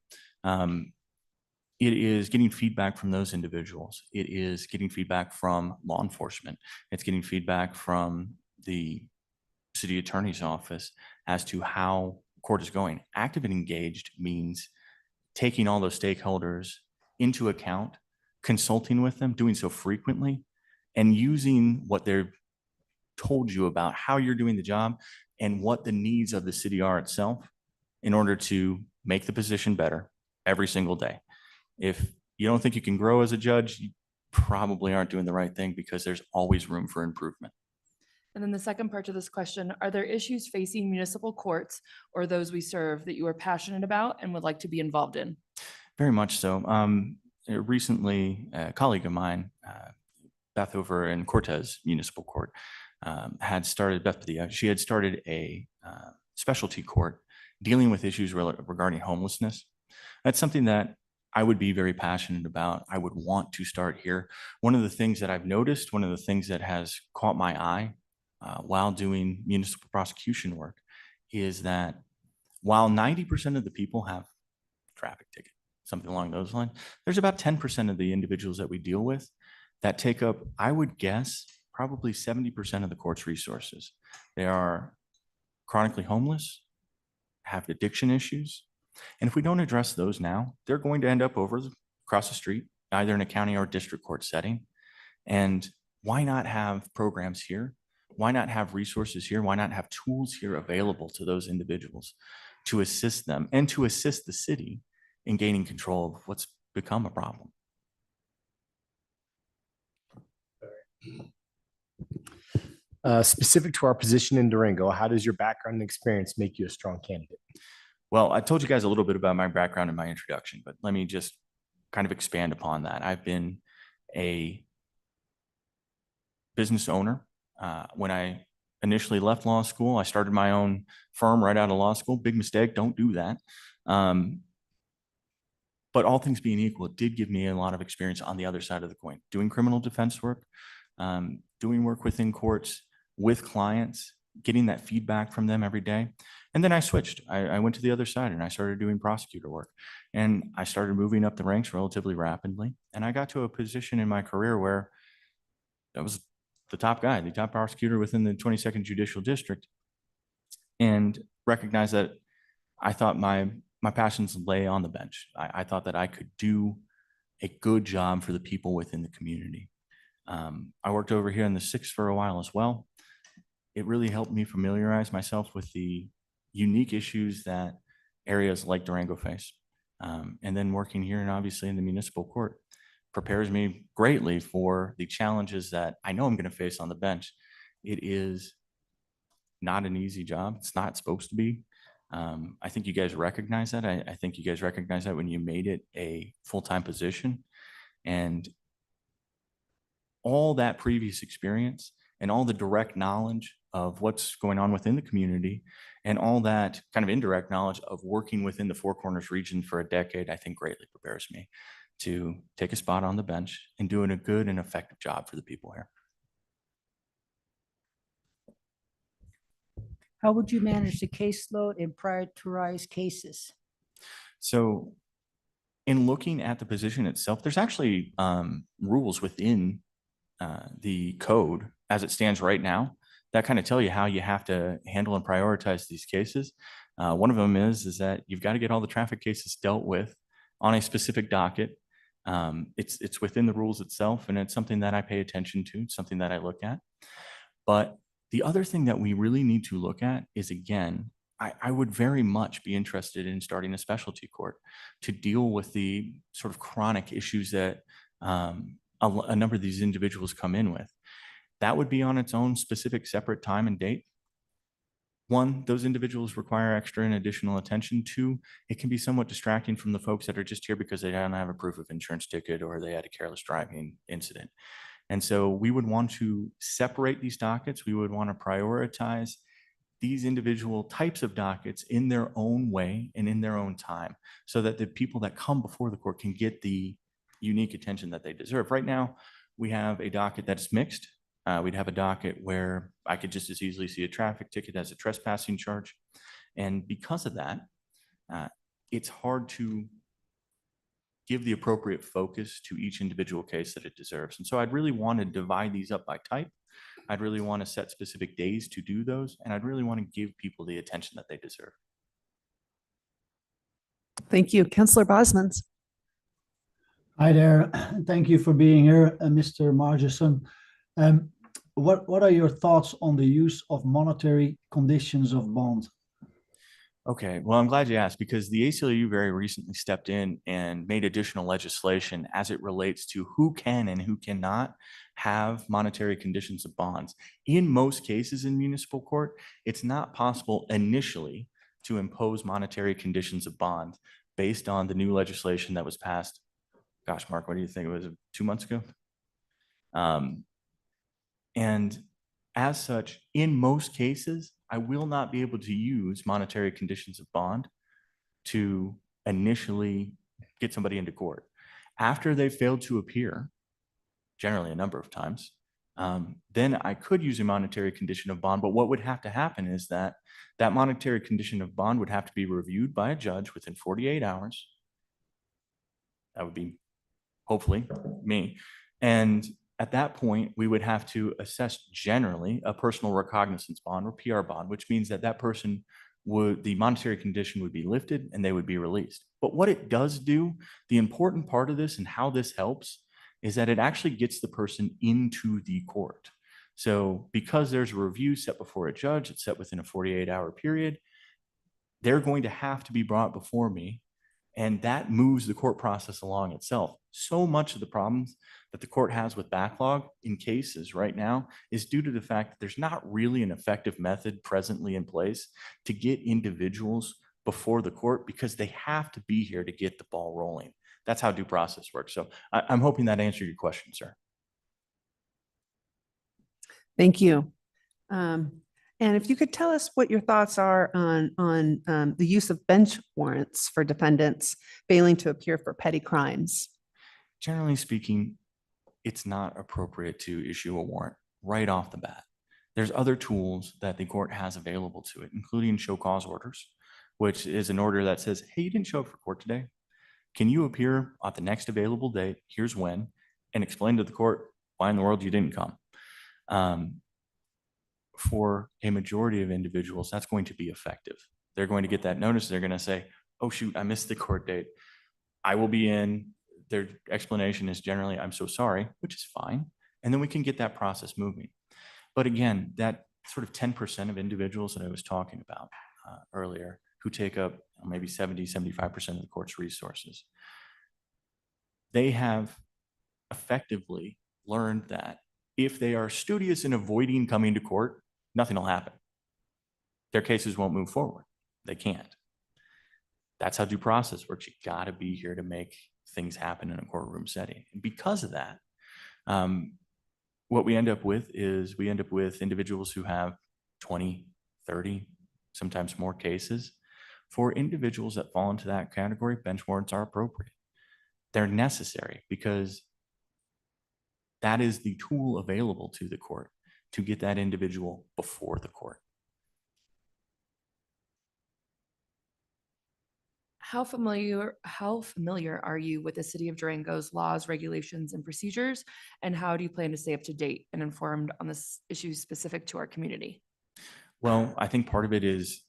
It is getting feedback from those individuals. It is getting feedback from law enforcement. It's getting feedback from the city attorney's office as to how court is going. Active and engaged means taking all those stakeholders into account, consulting with them, doing so frequently, and using what they've told you about how you're doing the job and what the needs of the city are itself in order to make the position better every single day. If you don't think you can grow as a judge, you probably aren't doing the right thing, because there's always room for improvement.
And then the second part to this question, are there issues facing municipal courts or those we serve that you are passionate about and would like to be involved in?
Very much so. Recently, a colleague of mine, Beth over in Cortez Municipal Court, had started, Beth Padilla, she had started a specialty court dealing with issues regarding homelessness. That's something that I would be very passionate about. I would want to start here. One of the things that I've noticed, one of the things that has caught my eye while doing municipal prosecution work, is that while 90% of the people have traffic ticket, something along those lines, there's about 10% of the individuals that we deal with that take up, I would guess, probably 70% of the court's resources. They are chronically homeless, have addiction issues. And if we don't address those now, they're going to end up across the street, either in a county or district court setting. And why not have programs here? Why not have resources here? Why not have tools here available to those individuals to assist them and to assist the city in gaining control of what's become a problem?
Specific to our position in Durango, how does your background and experience make you a strong candidate?
Well, I told you guys a little bit about my background in my introduction, but let me just kind of expand upon that. I've been a business owner. When I initially left law school, I started my own firm right out of law school. Big mistake, don't do that. But all things being equal, it did give me a lot of experience on the other side of the coin, doing criminal defense work, doing work within courts with clients, getting that feedback from them every day. And then I switched. I went to the other side and I started doing prosecutor work. And I started moving up the ranks relatively rapidly. And I got to a position in my career where I was the top guy, the top prosecutor within the 22nd Judicial District, and recognized that I thought my passions lay on the bench. I thought that I could do a good job for the people within the community. I worked over here in the 6th for a while as well. It really helped me familiarize myself with the unique issues that areas like Durango face. And then working here and obviously in the municipal court prepares me greatly for the challenges that I know I'm going to face on the bench. It is not an easy job. It's not supposed to be. I think you guys recognize that. I think you guys recognize that when you made it a full-time position. And all that previous experience and all the direct knowledge of what's going on within the community and all that kind of indirect knowledge of working within the Four Corners region for a decade, I think greatly prepares me to take a spot on the bench and doing a good and effective job for the people here.
How would you manage the caseload and prioritize cases?
So in looking at the position itself, there's actually rules within the code as it stands right now that kind of tell you how you have to handle and prioritize these cases. One of them is that you've got to get all the traffic cases dealt with on a specific docket. It's within the rules itself, and it's something that I pay attention to. It's something that I look at. But the other thing that we really need to look at is, again, I would very much be interested in starting a specialty court to deal with the sort of chronic issues that a number of these individuals come in with. That would be on its own specific separate time and date. One, those individuals require extra and additional attention. Two, it can be somewhat distracting from the folks that are just here because they don't have a proof of insurance ticket or they had a careless driving incident. And so we would want to separate these dockets. We would want to prioritize these individual types of dockets in their own way and in their own time so that the people that come before the court can get the unique attention that they deserve. Right now, we have a docket that's mixed. We'd have a docket where I could just as easily see a traffic ticket as a trespassing charge. And because of that, it's hard to give the appropriate focus to each individual case that it deserves. And so I'd really want to divide these up by type. I'd really want to set specific days to do those, and I'd really want to give people the attention that they deserve.
Thank you. Counselor Bosman's.
Hi there. Thank you for being here, Mr. Margerson. What are your thoughts on the use of monetary conditions of bond?
Okay, well, I'm glad you asked because the ACLU very recently stepped in and made additional legislation as it relates to who can and who cannot have monetary conditions of bonds. In most cases in municipal court, it's not possible initially to impose monetary conditions of bond based on the new legislation that was passed. Gosh, Mark, what do you think? Was it 2 months ago? And as such, in most cases, I will not be able to use monetary conditions of bond to initially get somebody into court. After they failed to appear, generally a number of times, then I could use a monetary condition of bond. But what would have to happen is that that monetary condition of bond would have to be reviewed by a judge within 48 hours. That would be hopefully me. And at that point, we would have to assess generally a personal recognizance bond or PR bond, which means that that person would, the monetary condition would be lifted and they would be released. But what it does do, the important part of this and how this helps is that it actually gets the person into the court. So because there's a review set before a judge, it's set within a 48-hour period, they're going to have to be brought before me. And that moves the court process along itself. So much of the problems that the court has with backlog in cases right now is due to the fact that there's not really an effective method presently in place to get individuals before the court because they have to be here to get the ball rolling. That's how due process works. So I'm hoping that answered your question, sir.
Thank you. And if you could tell us what your thoughts are on the use of bench warrants for defendants failing to appear for petty crimes.
Generally speaking, it's not appropriate to issue a warrant right off the bat. There's other tools that the court has available to it, including show cause orders, which is an order that says, hey, you didn't show up for court today. Can you appear at the next available date? Here's when, and explain to the court why in the world you didn't come. For a majority of individuals, that's going to be effective. They're going to get that notice. They're going to say, oh, shoot, I missed the court date. I will be in. Their explanation is generally, I'm so sorry, which is fine. And then we can get that process moving. But again, that sort of 10% of individuals that I was talking about earlier who take up maybe 70, 75% of the court's resources, they have effectively learned that if they are studious in avoiding coming to court, nothing will happen. Their cases won't move forward. They can't. That's how due process works. You got to be here to make things happen in a courtroom setting. And because of that, what we end up with is we end up with individuals who have 20, 30, sometimes more cases. For individuals that fall into that category, bench warrants are appropriate. They're necessary because that is the tool available to the court to get that individual before the court.
How familiar are you with the City of Durango's laws, regulations, and procedures? And how do you plan to stay up to date and informed on this issue specific to our community?
Well, I think part of it is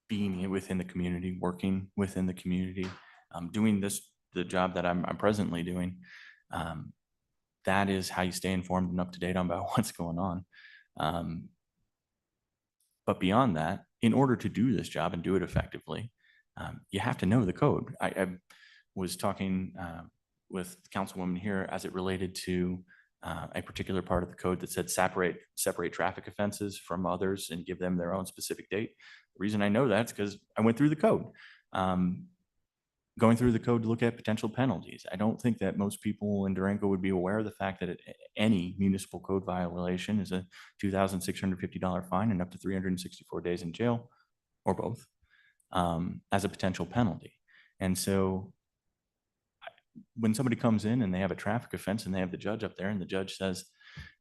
being within the community, working within the community, doing the job that I'm presently doing. That is how you stay informed and up to date on about what's going on. But beyond that, in order to do this job and do it effectively, you have to know the code. I was talking with the councilwoman here as it related to a particular part of the code that said separate traffic offenses from others and give them their own specific date. The reason I know that is because I went through the code. Going through the code to look at potential penalties. I don't think that most people in Durango would be aware of the fact that any municipal code violation is a $2,650 fine and up to 364 days in jail, or both, as a potential penalty. And so when somebody comes in and they have a traffic offense and they have the judge up there and the judge says,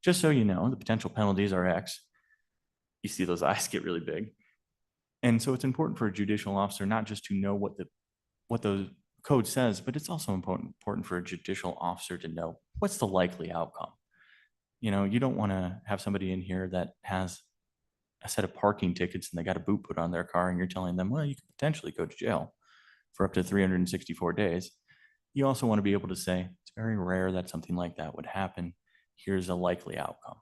just so you know, the potential penalties are X, you see those eyes get really big. And so it's important for a judicial officer not just to know what the code says, but it's also important for a judicial officer to know what's the likely outcome. You know, you don't want to have somebody in here that has a set of parking tickets and they got a boot put on their car and you're telling them, well, you could potentially go to jail for up to 364 days. You also want to be able to say, it's very rare that something like that would happen. Here's a likely outcome.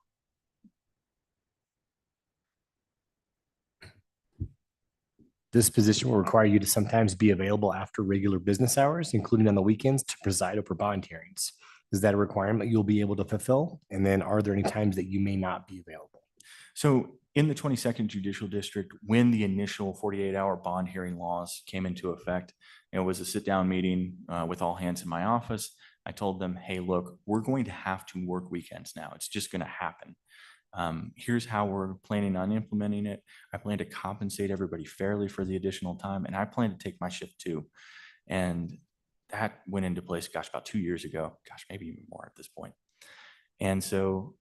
This position will require you to sometimes be available after regular business hours, including on the weekends, to preside over bond hearings. Is that a requirement you'll be able to fulfill? And then are there any times that you may not be available?
So in the 22nd Judicial District, when the initial 48-hour bond hearing laws came into effect, it was a sit-down meeting with all hands in my office. I told them, hey, look, we're going to have to work weekends now. It's just going to happen. Here's how we're planning on implementing it. I plan to compensate everybody fairly for the additional time, and I plan to take my shift too. And that went into place, gosh, about 2 years ago, gosh, maybe even more at this point. And so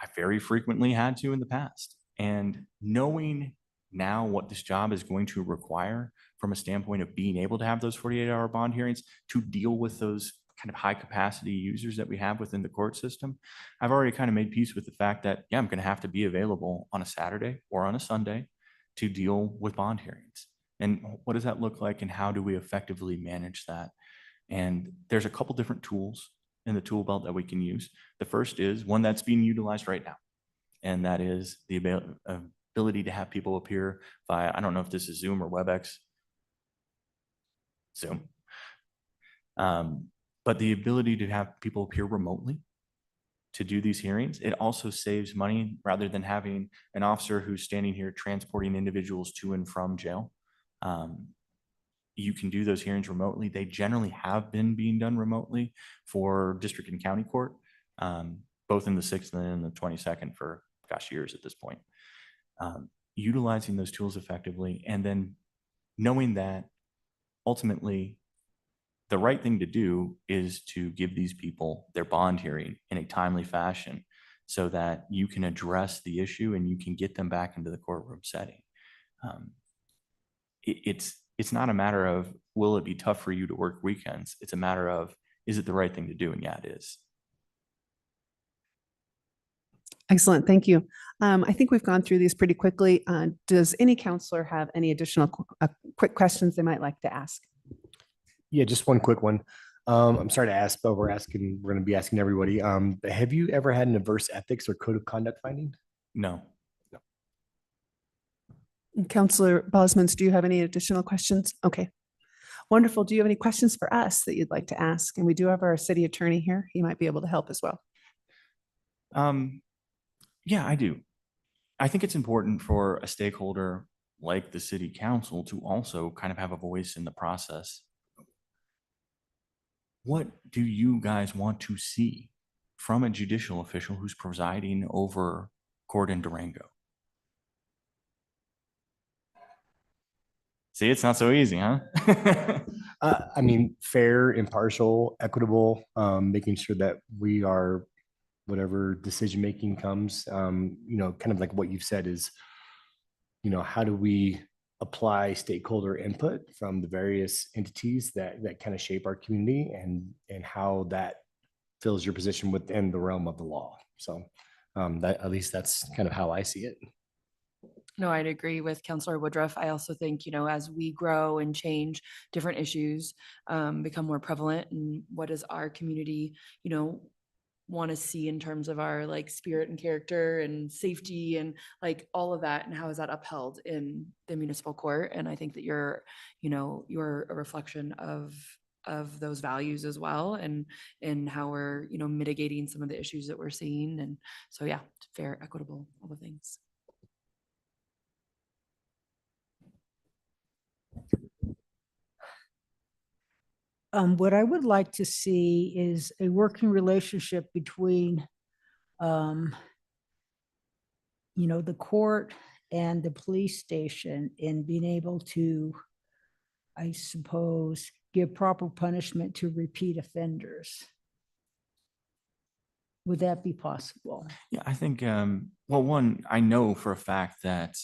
I very frequently had to in the past. And knowing now what this job is going to require from a standpoint of being able to have those 48-hour bond hearings to deal with those kind of high capacity users that we have within the court system, I've already kind of made peace with the fact that, yeah, I'm going to have to be available on a Saturday or on a Sunday to deal with bond hearings. And what does that look like and how do we effectively manage that? And there's a couple different tools in the tool belt that we can use. The first is one that's being utilized right now, and that is the ability to have people appear via, I don't know if this is Zoom or WebEx. Zoom. But the ability to have people appear remotely to do these hearings, it also saves money rather than having an officer who's standing here transporting individuals to and from jail. You can do those hearings remotely. They generally have been being done remotely for district and county court, both in the 6th and in the 22nd for, gosh, years at this point. Utilizing those tools effectively, and then knowing that ultimately the right thing to do is to give these people their bond hearing in a timely fashion so that you can address the issue and you can get them back into the courtroom setting. It's not a matter of, will it be tough for you to work weekends? It's a matter of, is it the right thing to do? And yeah, it is.
Excellent. Thank you. I think we've gone through these pretty quickly. Does any counselor have any additional quick questions they might like to ask?
Yeah, just one quick one. I'm sorry to ask, but we're going to be asking everybody. Have you ever had an adverse ethics or code of conduct finding?
No.
Counselor Bosmans, do you have any additional questions? Okay. Wonderful. Do you have any questions for us that you'd like to ask? And we do have our city attorney here. He might be able to help as well.
Yeah, I do. I think it's important for a stakeholder like the city council to also kind of have a voice in the process. What do you guys want to see from a judicial official who's presiding over court in Durango? See, it's not so easy, huh?
I mean, fair, impartial, equitable, making sure that we are, whatever decision-making comes, kind of like what you've said is, how do we apply stakeholder input from the various entities that kind of shape our community and how that fills your position within the realm of the law. So that, at least that's kind of how I see it.
No, I'd agree with Councilor Woodruff. I also think, as we grow and change, different issues become more prevalent, and what does our community, want to see in terms of our spirit and character and safety and all of that, and how is that upheld in the municipal court? And I think that you're a reflection of those values as well, and how we're mitigating some of the issues that we're seeing. And so yeah, fair, equitable, all the things.
What I would like to see is a working relationship between, the court and the police station in being able to, I suppose, give proper punishment to repeat offenders. Would that be possible?
Yeah, I think, well, one, I know for a fact that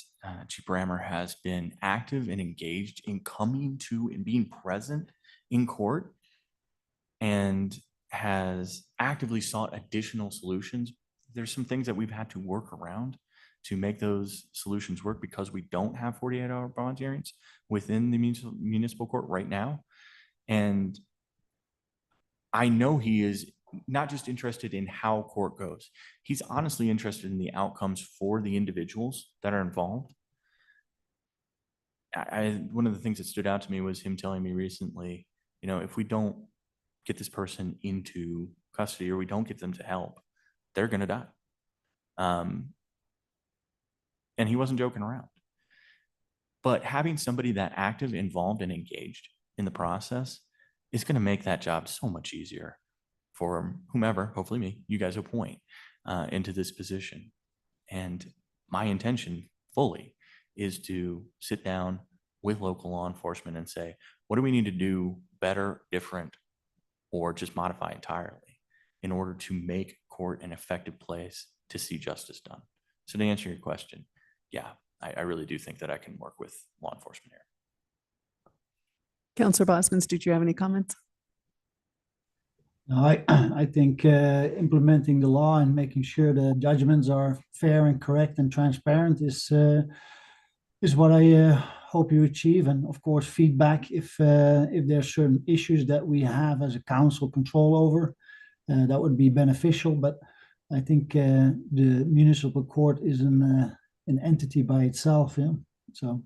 Chief Brammer has been active and engaged in coming to and being present in court, and has actively sought additional solutions there's some things that we've had to work around to make those solutions work because we don't have 48-hour bond hearings within the municipal court right now. And I know he is not just interested in how court goes. He's honestly interested in the outcomes for the individuals that are involved. One of the things that stood out to me was him telling me recently, you know, if we don't get this person into custody or we don't get them to help, they're going to die. And he wasn't joking around. But having somebody that active, involved, and engaged in the process is going to make that job so much easier for whomever, hopefully me, you guys appoint into this position. And my intention fully is to sit down with local law enforcement and say, what do we need to do better, different, or just modify entirely in order to make court an effective place to see justice done? So to answer your question, yeah, I really do think that I can work with law enforcement here.
Counselor Bosmans, did you have any comments?
No, I think implementing the law and making sure the judgments are fair and correct and transparent is what I hope you achieve. And of course, feedback if there's certain issues that we have as a council control over, that would be beneficial. But I think the municipal court is an entity by itself. Yeah. So.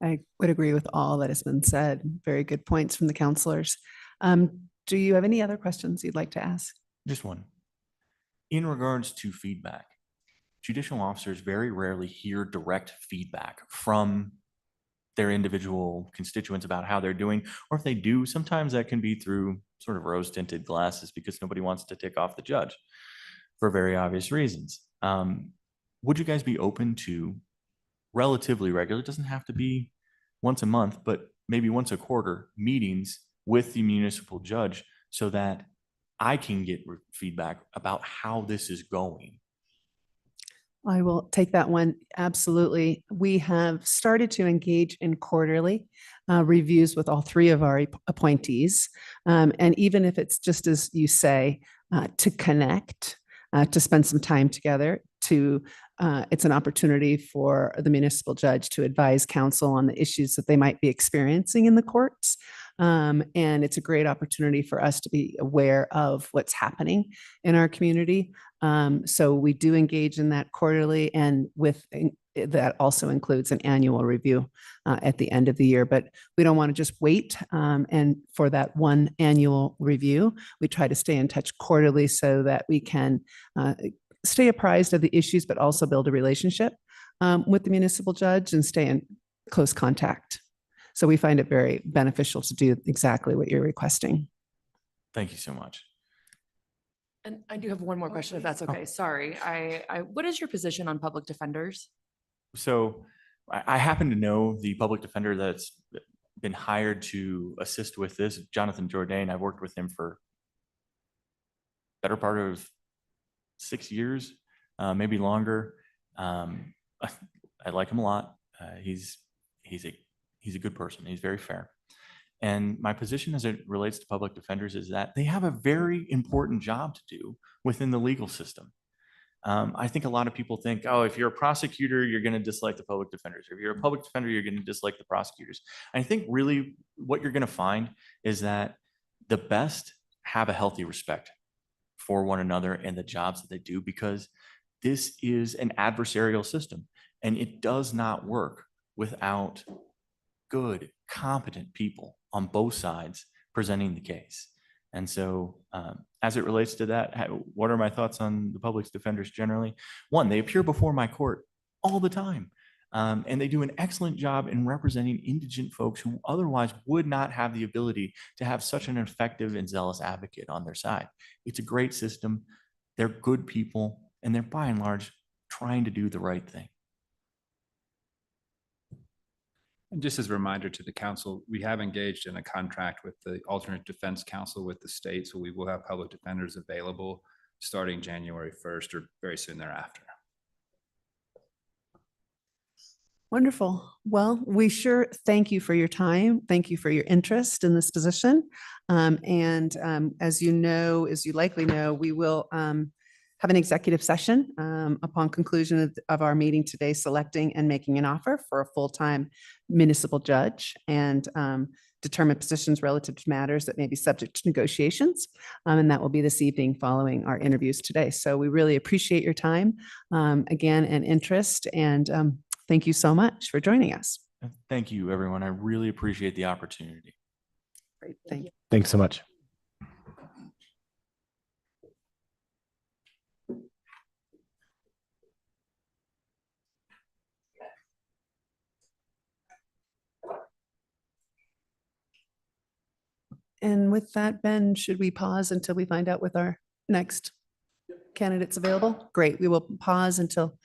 I would agree with all that has been said. Very good points from the counselors. Do you have any other questions you'd like to ask?
Just one. In regards to feedback, judicial officers very rarely hear direct feedback from their individual constituents about how they're doing, or if they do, sometimes that can be through sort of rose-tinted glasses because nobody wants to tick off the judge for very obvious reasons. Would you guys be open to relatively regular, it doesn't have to be once a month, but maybe once a quarter, meetings with the municipal judge so that I can get feedback about how this is going?
I will take that one. Absolutely. We have started to engage in quarterly reviews with all three of our appointees. And even if it's just as you say, to connect, to spend some time together, it's an opportunity for the municipal judge to advise counsel on the issues that they might be experiencing in the courts. And it's a great opportunity for us to be aware of what's happening in our community. So we do engage in that quarterly, and that also includes an annual review at the end of the year. But we don't want to just wait and for that one annual review. We try to stay in touch quarterly so that we can stay apprised of the issues, but also build a relationship with the municipal judge and stay in close contact. So we find it very beneficial to do exactly what you're requesting.
Thank you so much.
And I do have one more question, if that's okay. Sorry. What is your position on public defenders?
So I happen to know the public defender that's been hired to assist with this, Jonathan Jourdain. I've worked with him for better part of 6 years, maybe longer. I like him a lot. He's a good person. He's very fair. And my position as it relates to public defenders is that they have a very important job to do within the legal system. I think a lot of people think, oh, if you're a prosecutor, you're going to dislike the public defenders. If you're a public defender, you're going to dislike the prosecutors. I think really what you're going to find is that the best have a healthy respect for one another and the jobs that they do, because this is an adversarial system and it does not work without good, competent people on both sides presenting the case. And so as it relates to that, what are my thoughts on the public defenders generally? One, they appear before my court all the time. And they do an excellent job in representing indigent folks who otherwise would not have the ability to have such an effective and zealous advocate on their side. It's a great system. They're good people, and they're by and large trying to do the right thing.
And just as a reminder to the council, we have engaged in a contract with the Alternate Defense Council with the state, so we will have public defenders available starting January 1st or very soon thereafter.
Wonderful. Well, we sure thank you for your time. Thank you for your interest in this position. As you know, as you likely know, we will have an executive session upon conclusion of our meeting today, selecting and making an offer for a full-time municipal judge and determine positions relative to matters that may be subject to negotiations. And that will be this evening following our interviews today. So we really appreciate your time again and interest. And thank you so much for joining us.
Thank you, everyone. I really appreciate the opportunity.
Great. Thank you.
Thanks so much.
And with that, Ben, should we pause until we find out with our next candidates available? Great. We will pause until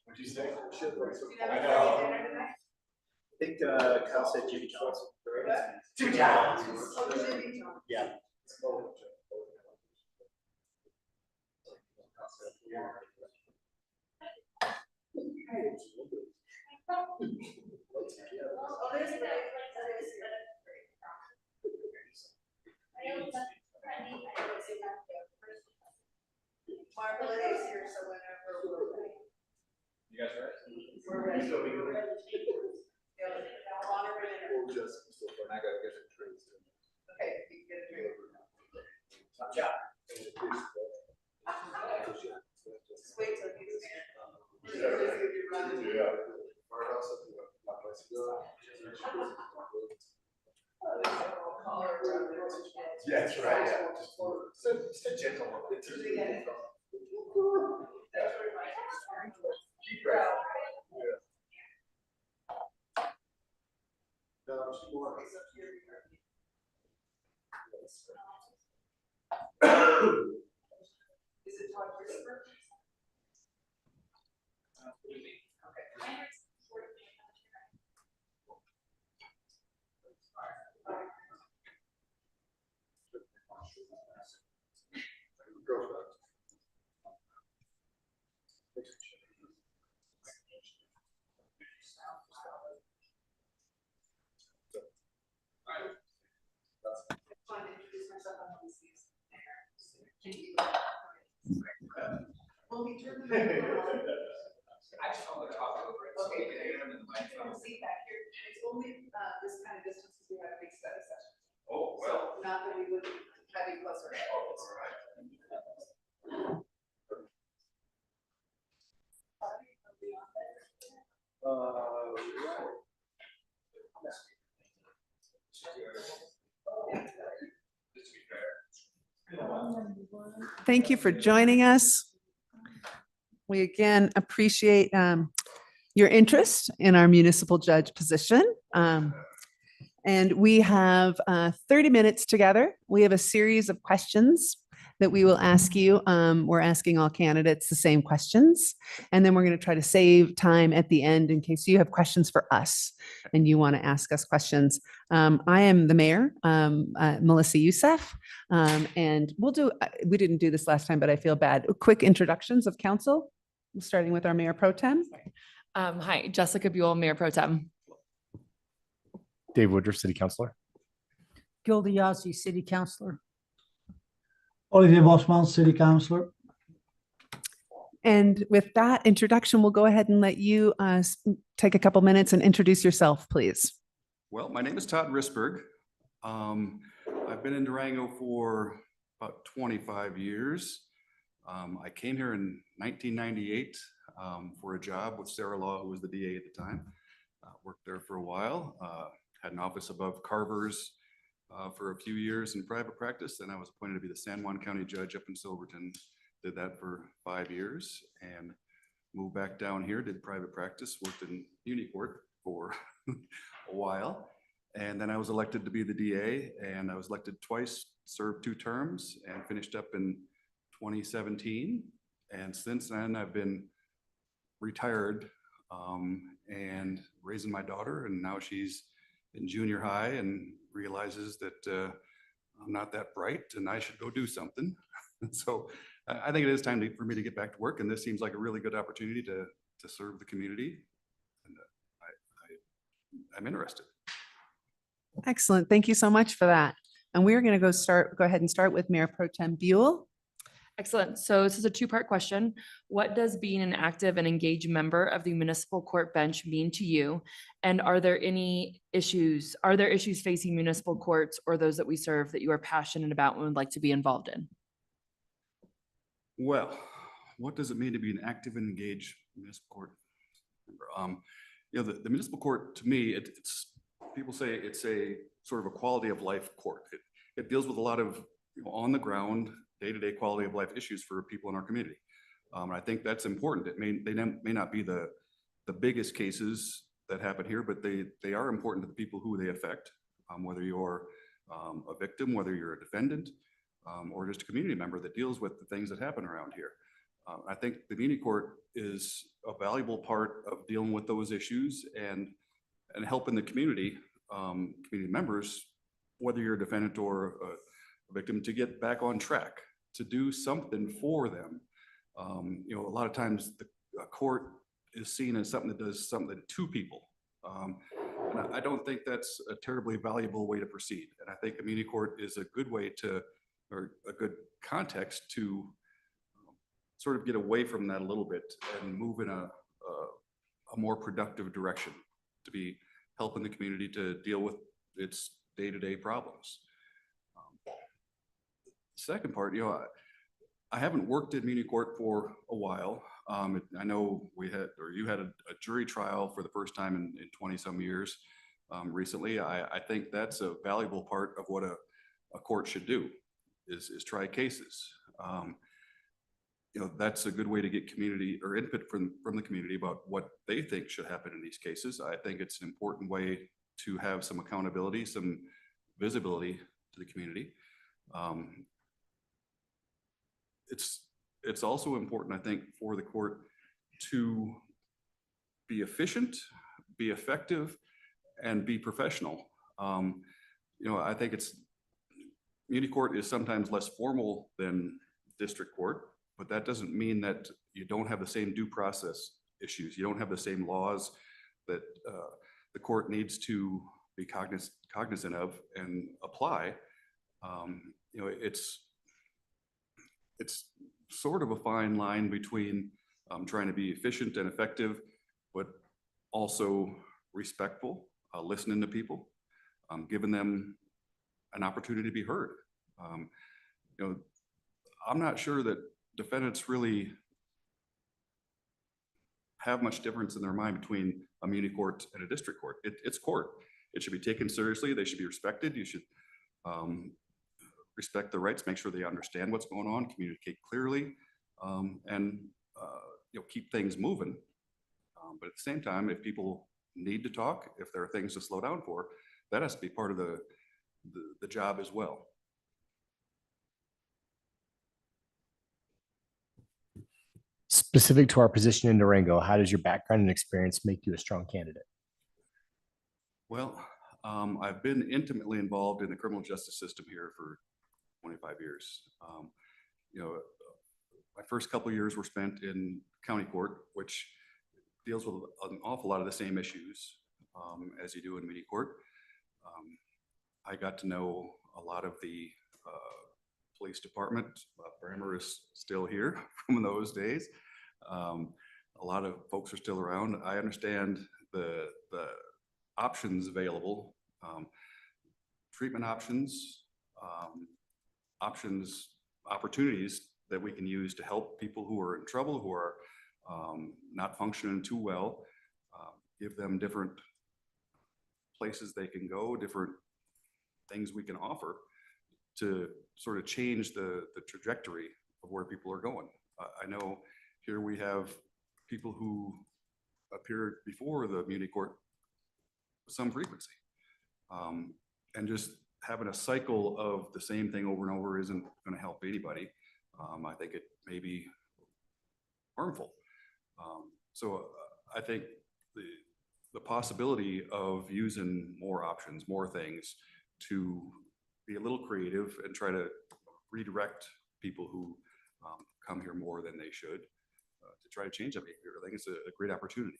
What'd you say? I know. I think Kyle said Jimmy Johnson. Jimmy Johnson. Yeah. You guys ready? We're ready. I gotta get it traced. Okay, you can get it traced. Watch out. Just wait till he's there. Yeah. Yeah, that's right, yeah. Just a gentle one. Keep right. Is it Todd Christopher? Okay. I just want to talk over it. Okay. See back here, it's only this kind of distance because we have a big study session. Oh, well. So not that we would have you closer. Oh, all right.
Thank you for joining us. We again appreciate your interest in our municipal judge position. And we have 30 minutes together. We have a series of questions that we will ask you. We're asking all candidates the same questions. And then we're going to try to save time at the end in case you have questions for us and you want to ask us questions. I am the mayor, Melissa Youssef, and we didn't do this last time, but I feel bad. Quick introductions of council, starting with our mayor pro tem.
Hi, Jessica Buell, Mayor Pro Tem.
Dave Woodruff, City Councilor.
Gilda Yazzie, City Councilor.
Olivier Bosman, City Councilor.
And with that introduction, we'll go ahead and let you take a couple minutes and introduce yourself, please.
Well, my name is Todd Risberg. I've been in Durango for about 25 years. I came here in 1998 for a job with Sarah Law, who was the DA at the time. Worked there for a while, had an office above Carver's for a few years in private practice. Then I was appointed to be the San Juan County Judge up in Silverton. Did that for 5 years and moved back down here, did private practice, worked in Unicourt for a while. And then I was elected to be the DA, and I was elected twice, served 2 terms, and finished up in 2017. And since then, I've been retired and raising my daughter, and now she's in junior high and realizes that I'm not that bright and I should go do something. So I think it is time for me to get back to work, and this seems like a really good opportunity to serve the community. And I'm interested.
Excellent. Thank you so much for that. And we're going to go ahead and start with Mayor Pro Tem Buell.
Excellent. So this is a 2-part question. What does being an active and engaged member of the municipal court bench mean to you? And are there issues facing municipal courts or those that we serve that you are passionate about and would like to be involved in?
Well, what does it mean to be an active and engaged municipal court member? The municipal court, to me, it's people say it's a sort of a quality of life court. It deals with a lot of on the ground, day-to-day quality of life issues for people in our community. I think that's important. They may not be the biggest cases that happen here, but they are important to the people who they affect, whether you're a victim, whether you're a defendant, or just a community member that deals with the things that happen around here. I think the community court is a valuable part of dealing with those issues and helping the community members, whether you're a defendant or a victim, to get back on track, to do something for them. A lot of times the court is seen as something that does something to people. And I don't think that's a terribly valuable way to proceed. And I think community court is a good way to, or a good context to sort of get away from that a little bit and move in a more productive direction, to be helping the community to deal with its day-to-day problems. Second part, I haven't worked in community court for a while. I know you had a jury trial for the first time in 20 some years recently. I think that's a valuable part of what a court should do, is try cases. That's a good way to get community or input from the community about what they think should happen in these cases. I think it's an important way to have some accountability, some visibility to the community. It's also important, I think, for the court to be efficient, be effective, and be professional. I think community court is sometimes less formal than district court, but that doesn't mean that you don't have the same due process issues. You don't have the same laws that the court needs to be cognizant of and apply. It's sort of a fine line between trying to be efficient and effective, but also respectful, listening to people, giving them an opportunity to be heard. I'm not sure that defendants really have much difference in their mind between a community court and a district court. It's court. It should be taken seriously. They should be respected. You should respect their rights, make sure they understand what's going on, communicate clearly, and keep things moving. But at the same time, if people need to talk, if there are things to slow down for, that has to be part of the job as well.
Specific to our position in Durango, how does your background and experience make you a strong candidate?
Well, I've been intimately involved in the criminal justice system here for 25 years. My first couple of years were spent in county court, which deals with an awful lot of the same issues as you do in community court. I got to know a lot of the police department. Brammer is still here from those days. A lot of folks are still around. I understand the options available, treatment options, opportunities that we can use to help people who are in trouble, who are not functioning too well, give them different places they can go, different things we can offer to sort of change the trajectory of where people are going. I know here we have people who appeared before the community court with some frequency. And just having a cycle of the same thing over and over isn't going to help anybody. I think it may be harmful. So I think the possibility of using more options, more things, to be a little creative and try to redirect people who come here more than they should, to try to change that behavior. I think it's a great opportunity.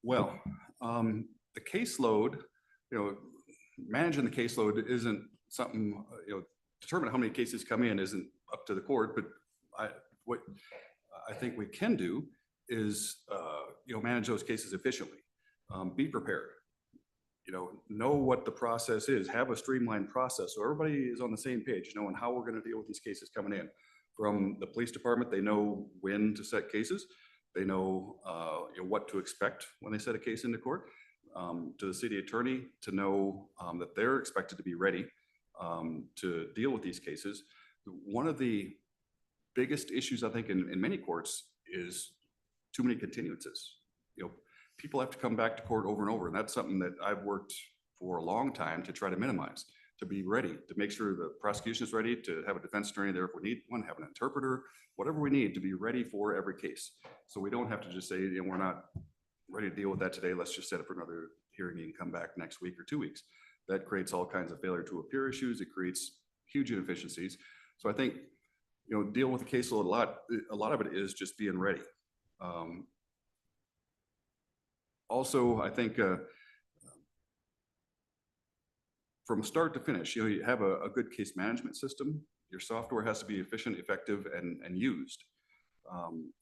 Well, the caseload, managing the caseload isn't something, determining how many cases come in isn't up to the court, but what I think we can do is, manage those cases efficiently. Be prepared, know what the process is, have a streamlined process so everybody is on the same page, knowing how we're going to deal with these cases coming in. From the police department, they know when to set cases. They know what to expect when they set a case into court. to the city attorney to know that they're expected to be ready to deal with these cases. One of the biggest issues, I think, in many courts is too many continuances. You know, people have to come back to court over and over, and that's something that I've worked for a long time to try to minimize, to be ready, to make sure the prosecution is ready, to have a defense attorney there if we need one, have an interpreter, whatever we need to be ready for every case. So we don't have to just say, you know, we're not ready to deal with that today. Let's just set up another hearing and come back next week or 2 weeks. That creates all kinds of failure to appear issues. It creates huge inefficiencies. So I think, you know, dealing with the caseload a lot of it is just being ready. Also, I think from start to finish, you know, you have a good case management system. Your software has to be efficient, effective, and used.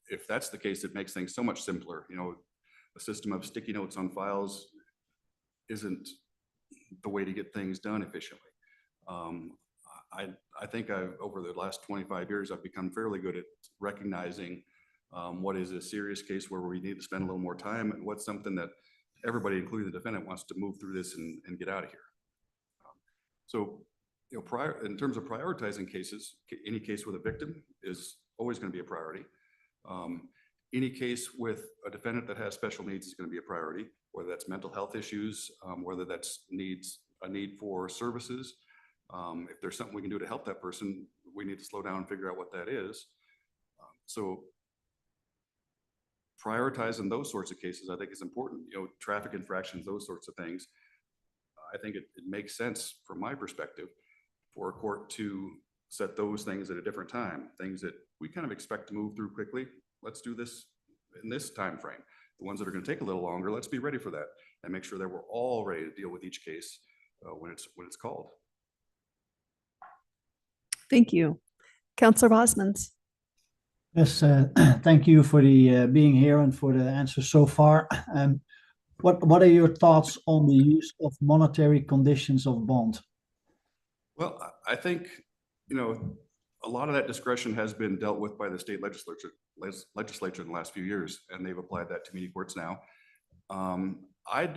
If that's the case, it makes things so much simpler. You know, a system of sticky notes on files isn't the way to get things done efficiently. I think over the last 25 years, I've become fairly good at recognizing what is a serious case where we need to spend a little more time and what's something that everybody, including the defendant, wants to move through this and get out of here. So, you know, in terms of prioritizing cases, any case with a victim is always going to be a priority. Any case with a defendant that has special needs is going to be a priority, whether that's mental health issues, whether that's a need for services. If there's something we can do to help that person, we need to slow down and figure out what that is. So prioritizing those sorts of cases, I think, is important. You know, traffic infractions, those sorts of things. I think it makes sense from my perspective for a court to set those things at a different time. Things that we kind of expect to move through quickly. Let's do this in this time frame. The ones that are going to take a little longer, let's be ready for that and make sure that we're all ready to deal with each case when it's called.
Thank you. Counselor Bosmans.
Yes, thank you for the being here and for the answers so far. What are your thoughts on the use of monetary conditions of bond?
Well, I think, you know, a lot of that discretion has been dealt with by the state legislature in the last few years, and they've applied that to many courts now. I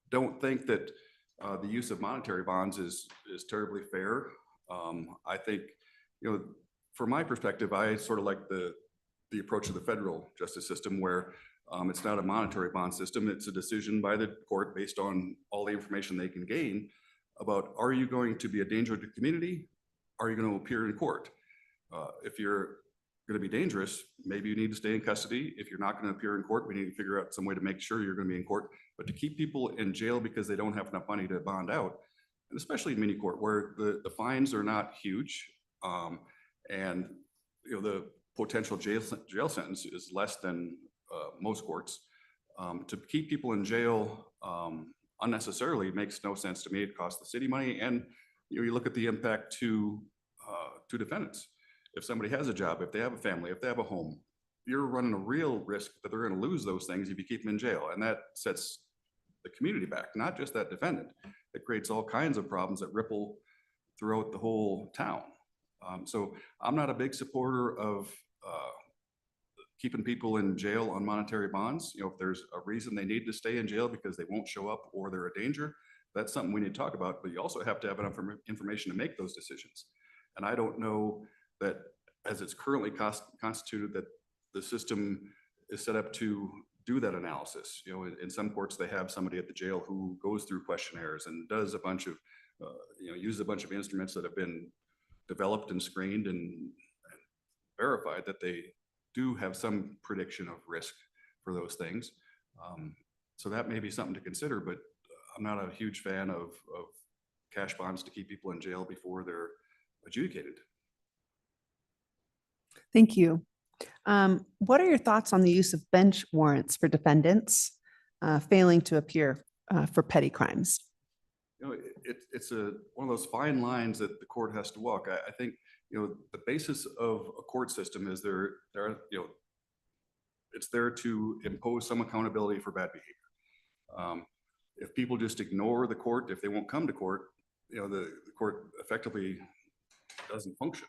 don't think that the use of monetary bonds is terribly fair. I think, you know, from my perspective, I sort of like the approach of the federal justice system, where it's not a monetary bond system. It's a decision by the court based on all the information they can gain about, are you going to be a danger to the community? Are you going to appear in court? If you're going to be dangerous, maybe you need to stay in custody. If you're not going to appear in court, we need to figure out some way to make sure you're going to be in court. But to keep people in jail because they don't have enough money to bond out, and especially in mini court where the fines are not huge, and you know, the potential jail sentence is less than most courts, to keep people in jail unnecessarily makes no sense to me. It costs the city money, and you know, you look at the impact to defendants. If somebody has a job, if they have a family, if they have a home, you're running a real risk that they're going to lose those things if you keep them in jail, and that sets the community back, not just that defendant. It creates all kinds of problems that ripple throughout the whole town. So I'm not a big supporter of keeping people in jail on monetary bonds. You know, if there's a reason they need to stay in jail because they won't show up or they're a danger, that's something we need to talk about, but you also have to have enough information to make those decisions. And I don't know that as it's currently constituted that the system is set up to do that analysis. You know, in some courts, they have somebody at the jail who goes through questionnaires and does a bunch of, you know, uses a bunch of instruments that have been developed and screened and verified that they do have some prediction of risk for those things. So that may be something to consider, but I'm not a huge fan of cash bonds to keep people in jail before they're adjudicated.
Thank you. What are your thoughts on the use of bench warrants for defendants failing to appear for petty crimes?
You know, it's one of those fine lines that the court has to walk. I think, you know, the basis of a court system is you know, it's there to impose some accountability for bad behavior. If people just ignore the court, if they won't come to court, you know, the court effectively doesn't function.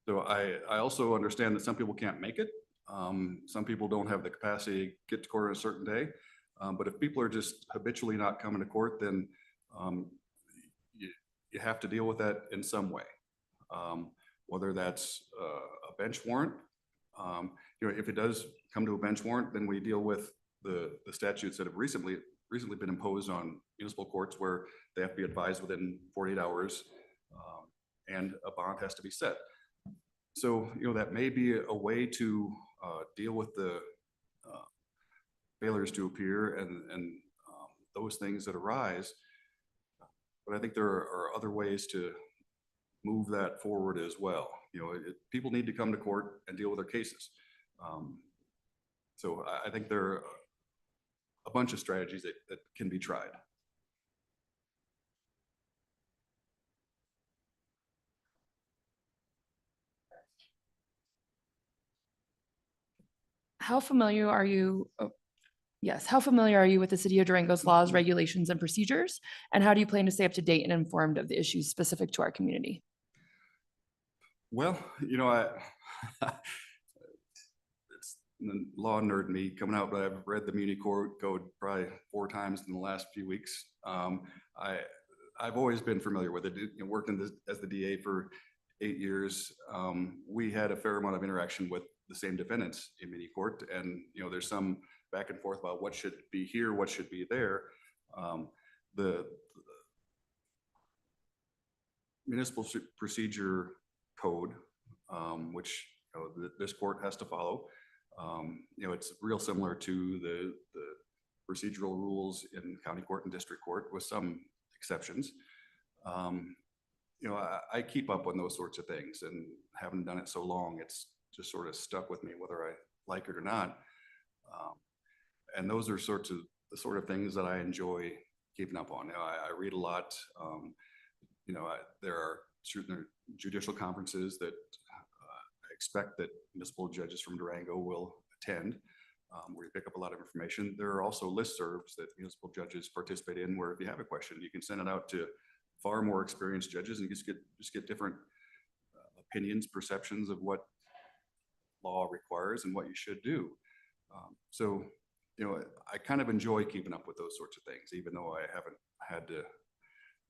So I also understand that some people can't make it. Some people don't have the capacity to get to court on a certain day. But if people are just habitually not coming to court, then you have to deal with that in some way. Whether that's a bench warrant, if it does come to a bench warrant, then we deal with the statutes that have recently been imposed on municipal courts where they have to be advised within 48 hours and a bond has to be set. So, that may be a way to deal with the failures to appear and those things that arise. But I think there are other ways to move that forward as well. People need to come to court and deal with their cases. So I think there are a bunch of strategies that can be tried.
How familiar are you? Yes, how familiar are you with the City of Durango's laws, regulations, and procedures? And how do you plan to stay up to date and informed of the issues specific to our community?
Well, it's the law nerd me coming out, but I've read the Muni Code probably 4 times in the last few weeks. I've always been familiar with it. Worked as the DA for 8 years. We had a fair amount of interaction with the same defendants in Muni Court, and there's some back and forth about what should be here, what should be there. The municipal procedure code, which this court has to follow. It's real similar to the procedural rules in county court and district court with some exceptions. I keep up on those sorts of things, and having done it so long, it's just sort of stuck with me whether I like it or not. And those are the sort of things that I enjoy keeping up on. I read a lot. There are certain judicial conferences that I expect that municipal judges from Durango will attend, where you pick up a lot of information. There are also listservs that municipal judges participate in, where if you have a question, you can send it out to far more experienced judges, and you just get different opinions, perceptions of what law requires and what you should do. So I kind of enjoy keeping up with those sorts of things, even though I haven't had to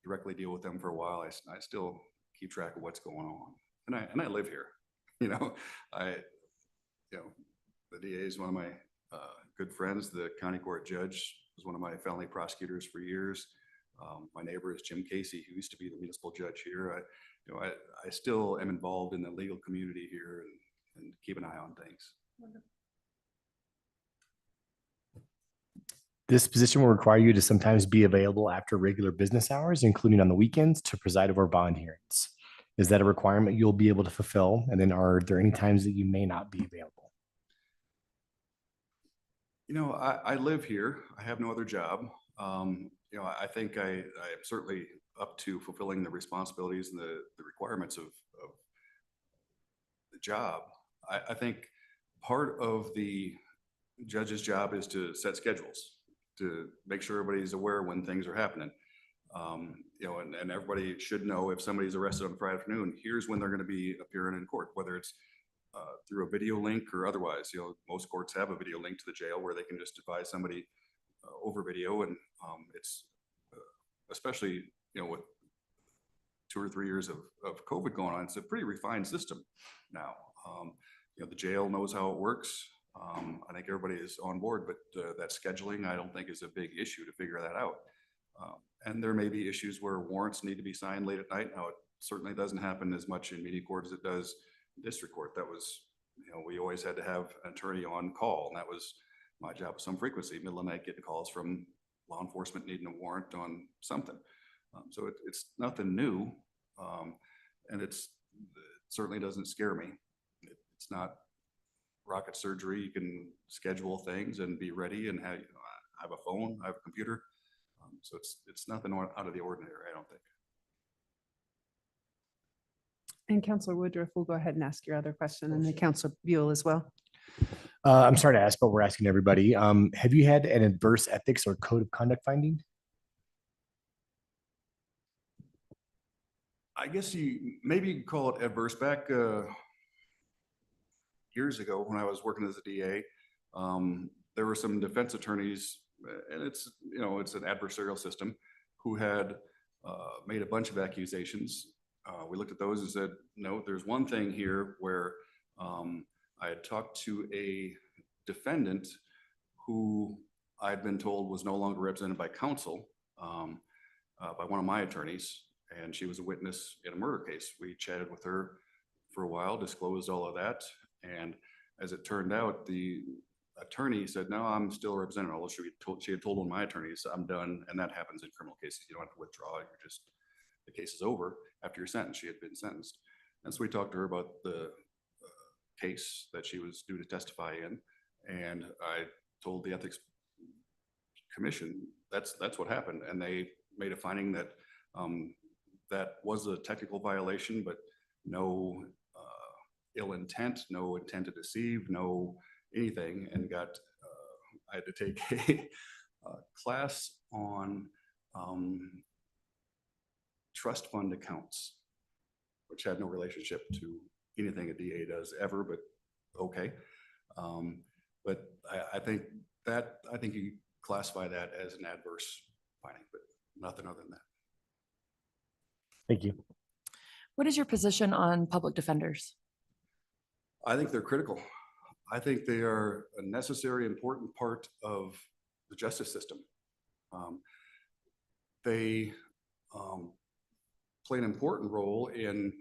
directly deal with them for a while. I still keep track of what's going on, and I live here. The DA is one of my good friends. The county court judge was one of my felony prosecutors for years. My neighbor is Jim Casey, who used to be the municipal judge here. I still am involved in the legal community here and keep an eye on things.
This position will require you to sometimes be available after regular business hours, including on the weekends, to preside over bond hearings. Is that a requirement you'll be able to fulfill? And then are there any times that you may not be available?
I live here. I have no other job. I think I am certainly up to fulfilling the responsibilities and the requirements of the job. I think part of the judge's job is to set schedules, to make sure everybody's aware when things are happening. And everybody should know if somebody's arrested on Friday afternoon, here's when they're going to be appearing in court, whether it's through a video link or otherwise. Most courts have a video link to the jail where they can just advise somebody over video. And it's especially, with 2 or 3 years of COVID going on, it's a pretty refined system now. The jail knows how it works. I think everybody is on board, but that scheduling, I don't think is a big issue to figure that out. And there may be issues where warrants need to be signed late at night. Now, it certainly doesn't happen as much in media court as it does in district court. That was, we always had to have an attorney on call, and that was my job with some frequency, middle of the night, getting calls from law enforcement needing a warrant on something. So it's nothing new, and it certainly doesn't scare me. It's not rocket surgery. You can schedule things and be ready, and have I have a phone, I have a computer. So it's nothing out of the ordinary, I don't think.
And Councilor Woodruff will go ahead and ask your other question, and then Councilor Buell as well.
I'm sorry to ask, but we're asking everybody. Have you had an adverse ethics or code of conduct finding?
I guess maybe you could call it adverse. Back years ago when I was working as a DA, there were some defense attorneys and it's, you know, it's an adversarial system, who had made a bunch of accusations. We looked at those and said, no, there's one thing here where I had talked to a defendant who I'd been told was no longer represented by counsel, by one of my attorneys, and she was a witness in a murder case. We chatted with her for a while, disclosed all of that, and as it turned out, the attorney said, no, I'm still represented, although she had told one of my attorneys, I'm done, and that happens in criminal cases. You don't have to withdraw, you're just, the case is over after you're sentenced. She had been sentenced. And so we talked to her about the case that she was due to testify in, and I told the ethics commission that's what happened, and they made a finding that that was a technical violation, but no ill intent, no intent to deceive, no anything, and got I had to take a class on trust fund accounts, which had no relationship to anything a DA does ever, but okay. But I think you classify that as an adverse finding, but nothing other than that.
Thank you.
What is your position on public defenders?
I think they're critical. I think they are a necessary, important part of the justice system. They play an important role in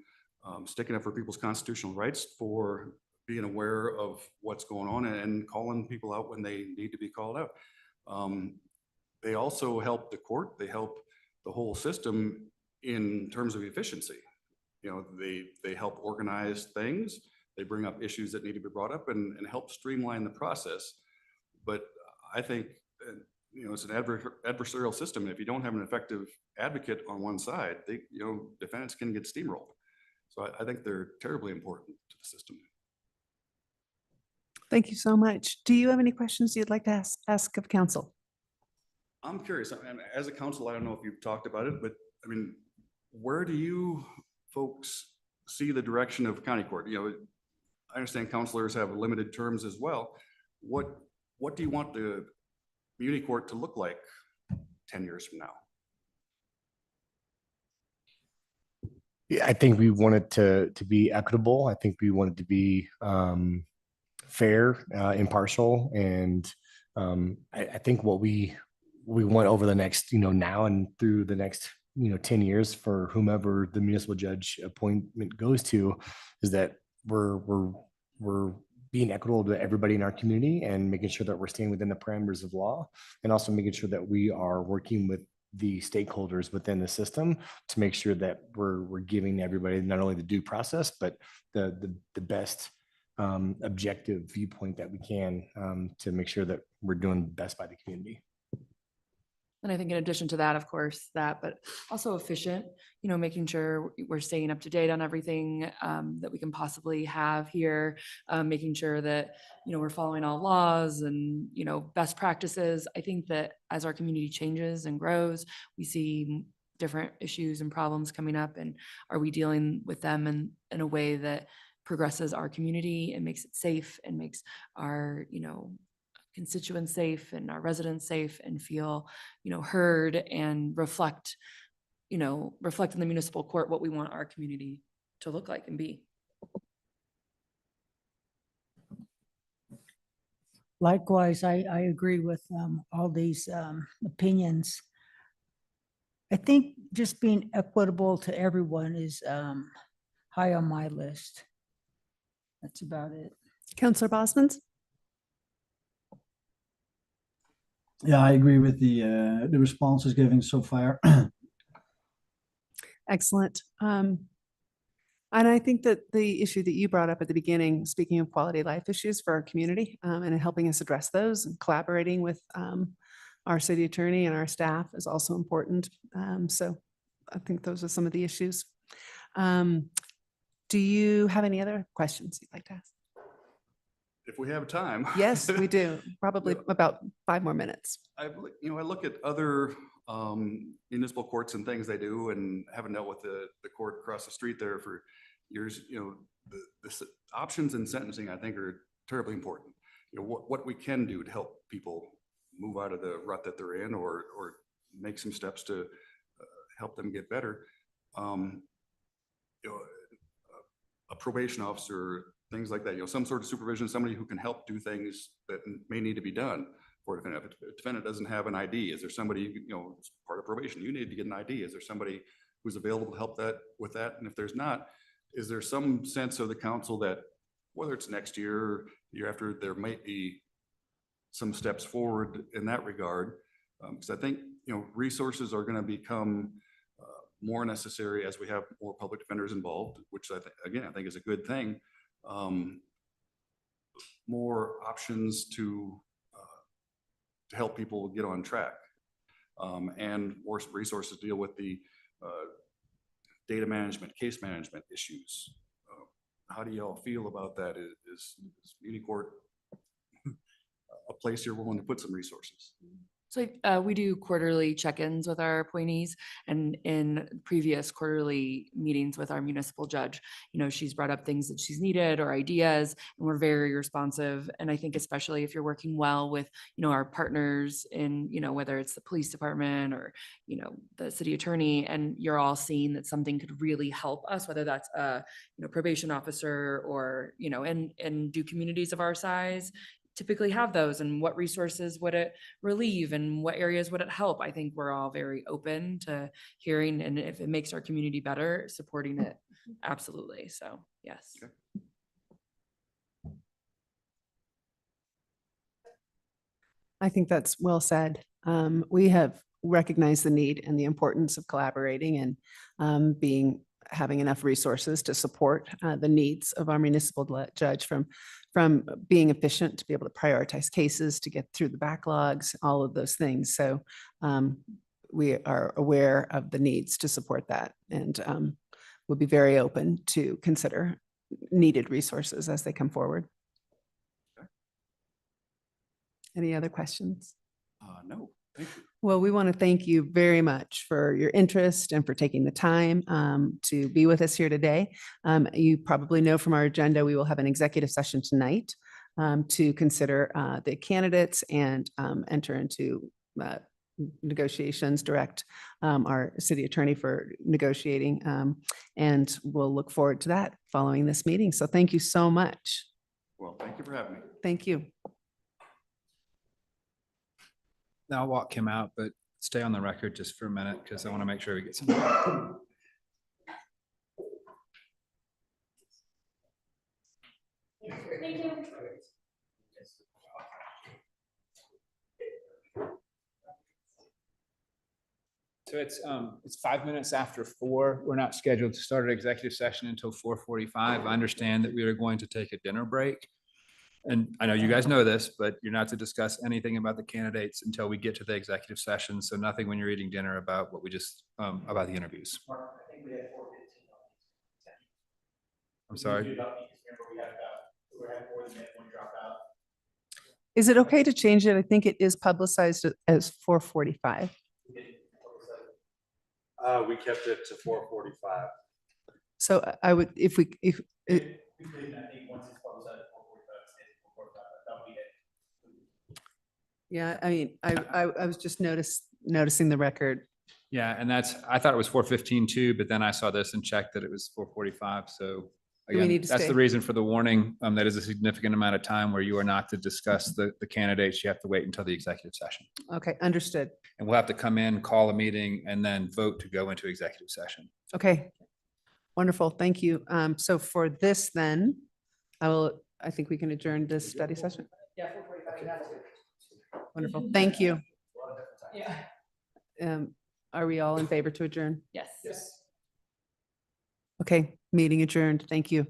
sticking up for people's constitutional rights, for being aware of what's going on and calling people out when they need to be called out. They also help the court. They help the whole system in terms of efficiency. You know, they help organize things. They bring up issues that need to be brought up and help streamline the process. But I think, you know, it's an adversarial system. If you don't have an effective advocate on one side, defendants can get steamrolled. So I think they're terribly important to the system.
Thank you so much. Do you have any questions you'd like to ask of council?
I'm curious, and as a council, I don't know if you've talked about it, but I mean, where do you folks see the direction of county court? You know, I understand counselors have limited terms as well. What do you want the community court to look like 10 years from now?
Yeah, I think we want it to be equitable. I think we want it to be fair, impartial, and I think what we want over the next, now and through the next 10 years for whomever the municipal judge appointment goes to, is that we're being equitable to everybody in our community and making sure that we're staying within the parameters of law, and also making sure that we are working with the stakeholders within the system to make sure that we're giving everybody not only the due process, but the best objective viewpoint that we can to make sure that we're doing best by the community.
And I think in addition to that, of course, but also efficient, making sure we're staying up to date on everything that we can possibly have here, making sure that, we're following all laws and, best practices. I think that as our community changes and grows, we see different issues and problems coming up, and are we dealing with them in a way that progresses our community and makes it safe and makes our, constituents safe and our residents safe and feel, heard and reflect in the municipal court what we want our community to look like and be.
Likewise, I agree with all these opinions. I think just being equitable to everyone is high on my list. That's about it.
Councillor Bosman's?
Yeah, I agree with the responses given so far.
Excellent. And I think that the issue that you brought up at the beginning, speaking of quality of life issues for our community, and helping us address those and collaborating with our city attorney and our staff is also important. So I think those are some of the issues. Do you have any other questions you'd like to ask?
If we have time.
Yes, we do. Probably about 5 more minutes.
I look at other municipal courts and things they do, and haven't dealt with the court across the street there for years. The options in sentencing, I think, are terribly important. What we can do to help people move out of the rut that they're in or make some steps to help them get better. You know, a probation officer, things like that, you know, some sort of supervision, somebody who can help do things that may need to be done for a defendant. If a defendant doesn't have an ID, is there somebody, you know, it's part of probation, you need to get an ID. Is there somebody who's available to help that with that? And if there's not, is there some sense of the council that whether it's next year or year after, there might be some steps forward in that regard? Because I think, you know, resources are going to become more necessary as we have more public defenders involved, which I think, again, I think is a good thing. More options to help people get on track, and more resources to deal with the data management, case management issues. How do y'all feel about that? Is Muni Court a place you're willing to put some resources?
So we do quarterly check-ins with our appointees, and in previous quarterly meetings with our municipal judge, you know, she's brought up things that she's needed or ideas, and we're very responsive. And I think especially if you're working well with, you know, our partners in, you know, whether it's the police department or, you know, the city attorney, and you're all seeing that something could really help us, whether that's a, you know, probation officer or, you know, and do communities of our size typically have those, and what resources would it relieve and what areas would it help? I think we're all very open to hearing, and if it makes our community better, supporting it. Absolutely. So yes.
Okay.
I think that's well said. We have recognized the need and the importance of collaborating and having enough resources to support the needs of our municipal judge, from being efficient to be able to prioritize cases, to get through the backlogs, all of those things. So we are aware of the needs to support that, and we'll be very open to consider needed resources as they come forward. Any other questions?
No, thank you.
Well, we want to thank you very much for your interest and for taking the time to be with us here today. You probably know from our agenda, we will have an executive session tonight to consider the candidates and enter into negotiations, direct our city attorney for negotiating. And we'll look forward to that following this meeting. So thank you so much.
Well, thank you for having me.
Thank you.
Now I'll walk Kim out, but stay on the record just for a minute because I want to make sure we get some.
Thank you.
So it's 5 minutes after 4. We're not scheduled to start an executive session until 4:45. I understand that we are going to take a dinner break. And I know you guys know this, but you're not to discuss anything about the candidates until we get to the executive session. So nothing when you're eating dinner about what we just, about the interviews. I'm sorry.
Is it okay to change it? I think it is publicized as 4:45.
We kept it to 4:45.
So I would, if yeah, I mean, I was just noticing the record.
Yeah, and I thought it was 4:15 too, but then I saw this and checked that it was 4:45. So
Do we
again,
need to
that's
stay?
the reason for the warning. That is a significant amount of time where you are not to discuss the candidates. You have to wait until the executive session.
Okay, understood.
And we'll have to come in, call a meeting, and then vote to go into executive session.
Okay, wonderful. Thank you. So for this then, I think we can adjourn this study session.
Yeah.
Wonderful. Thank you.
Yeah.
Are we all in favor to adjourn?
Yes.
Okay, meeting adjourned. Thank you.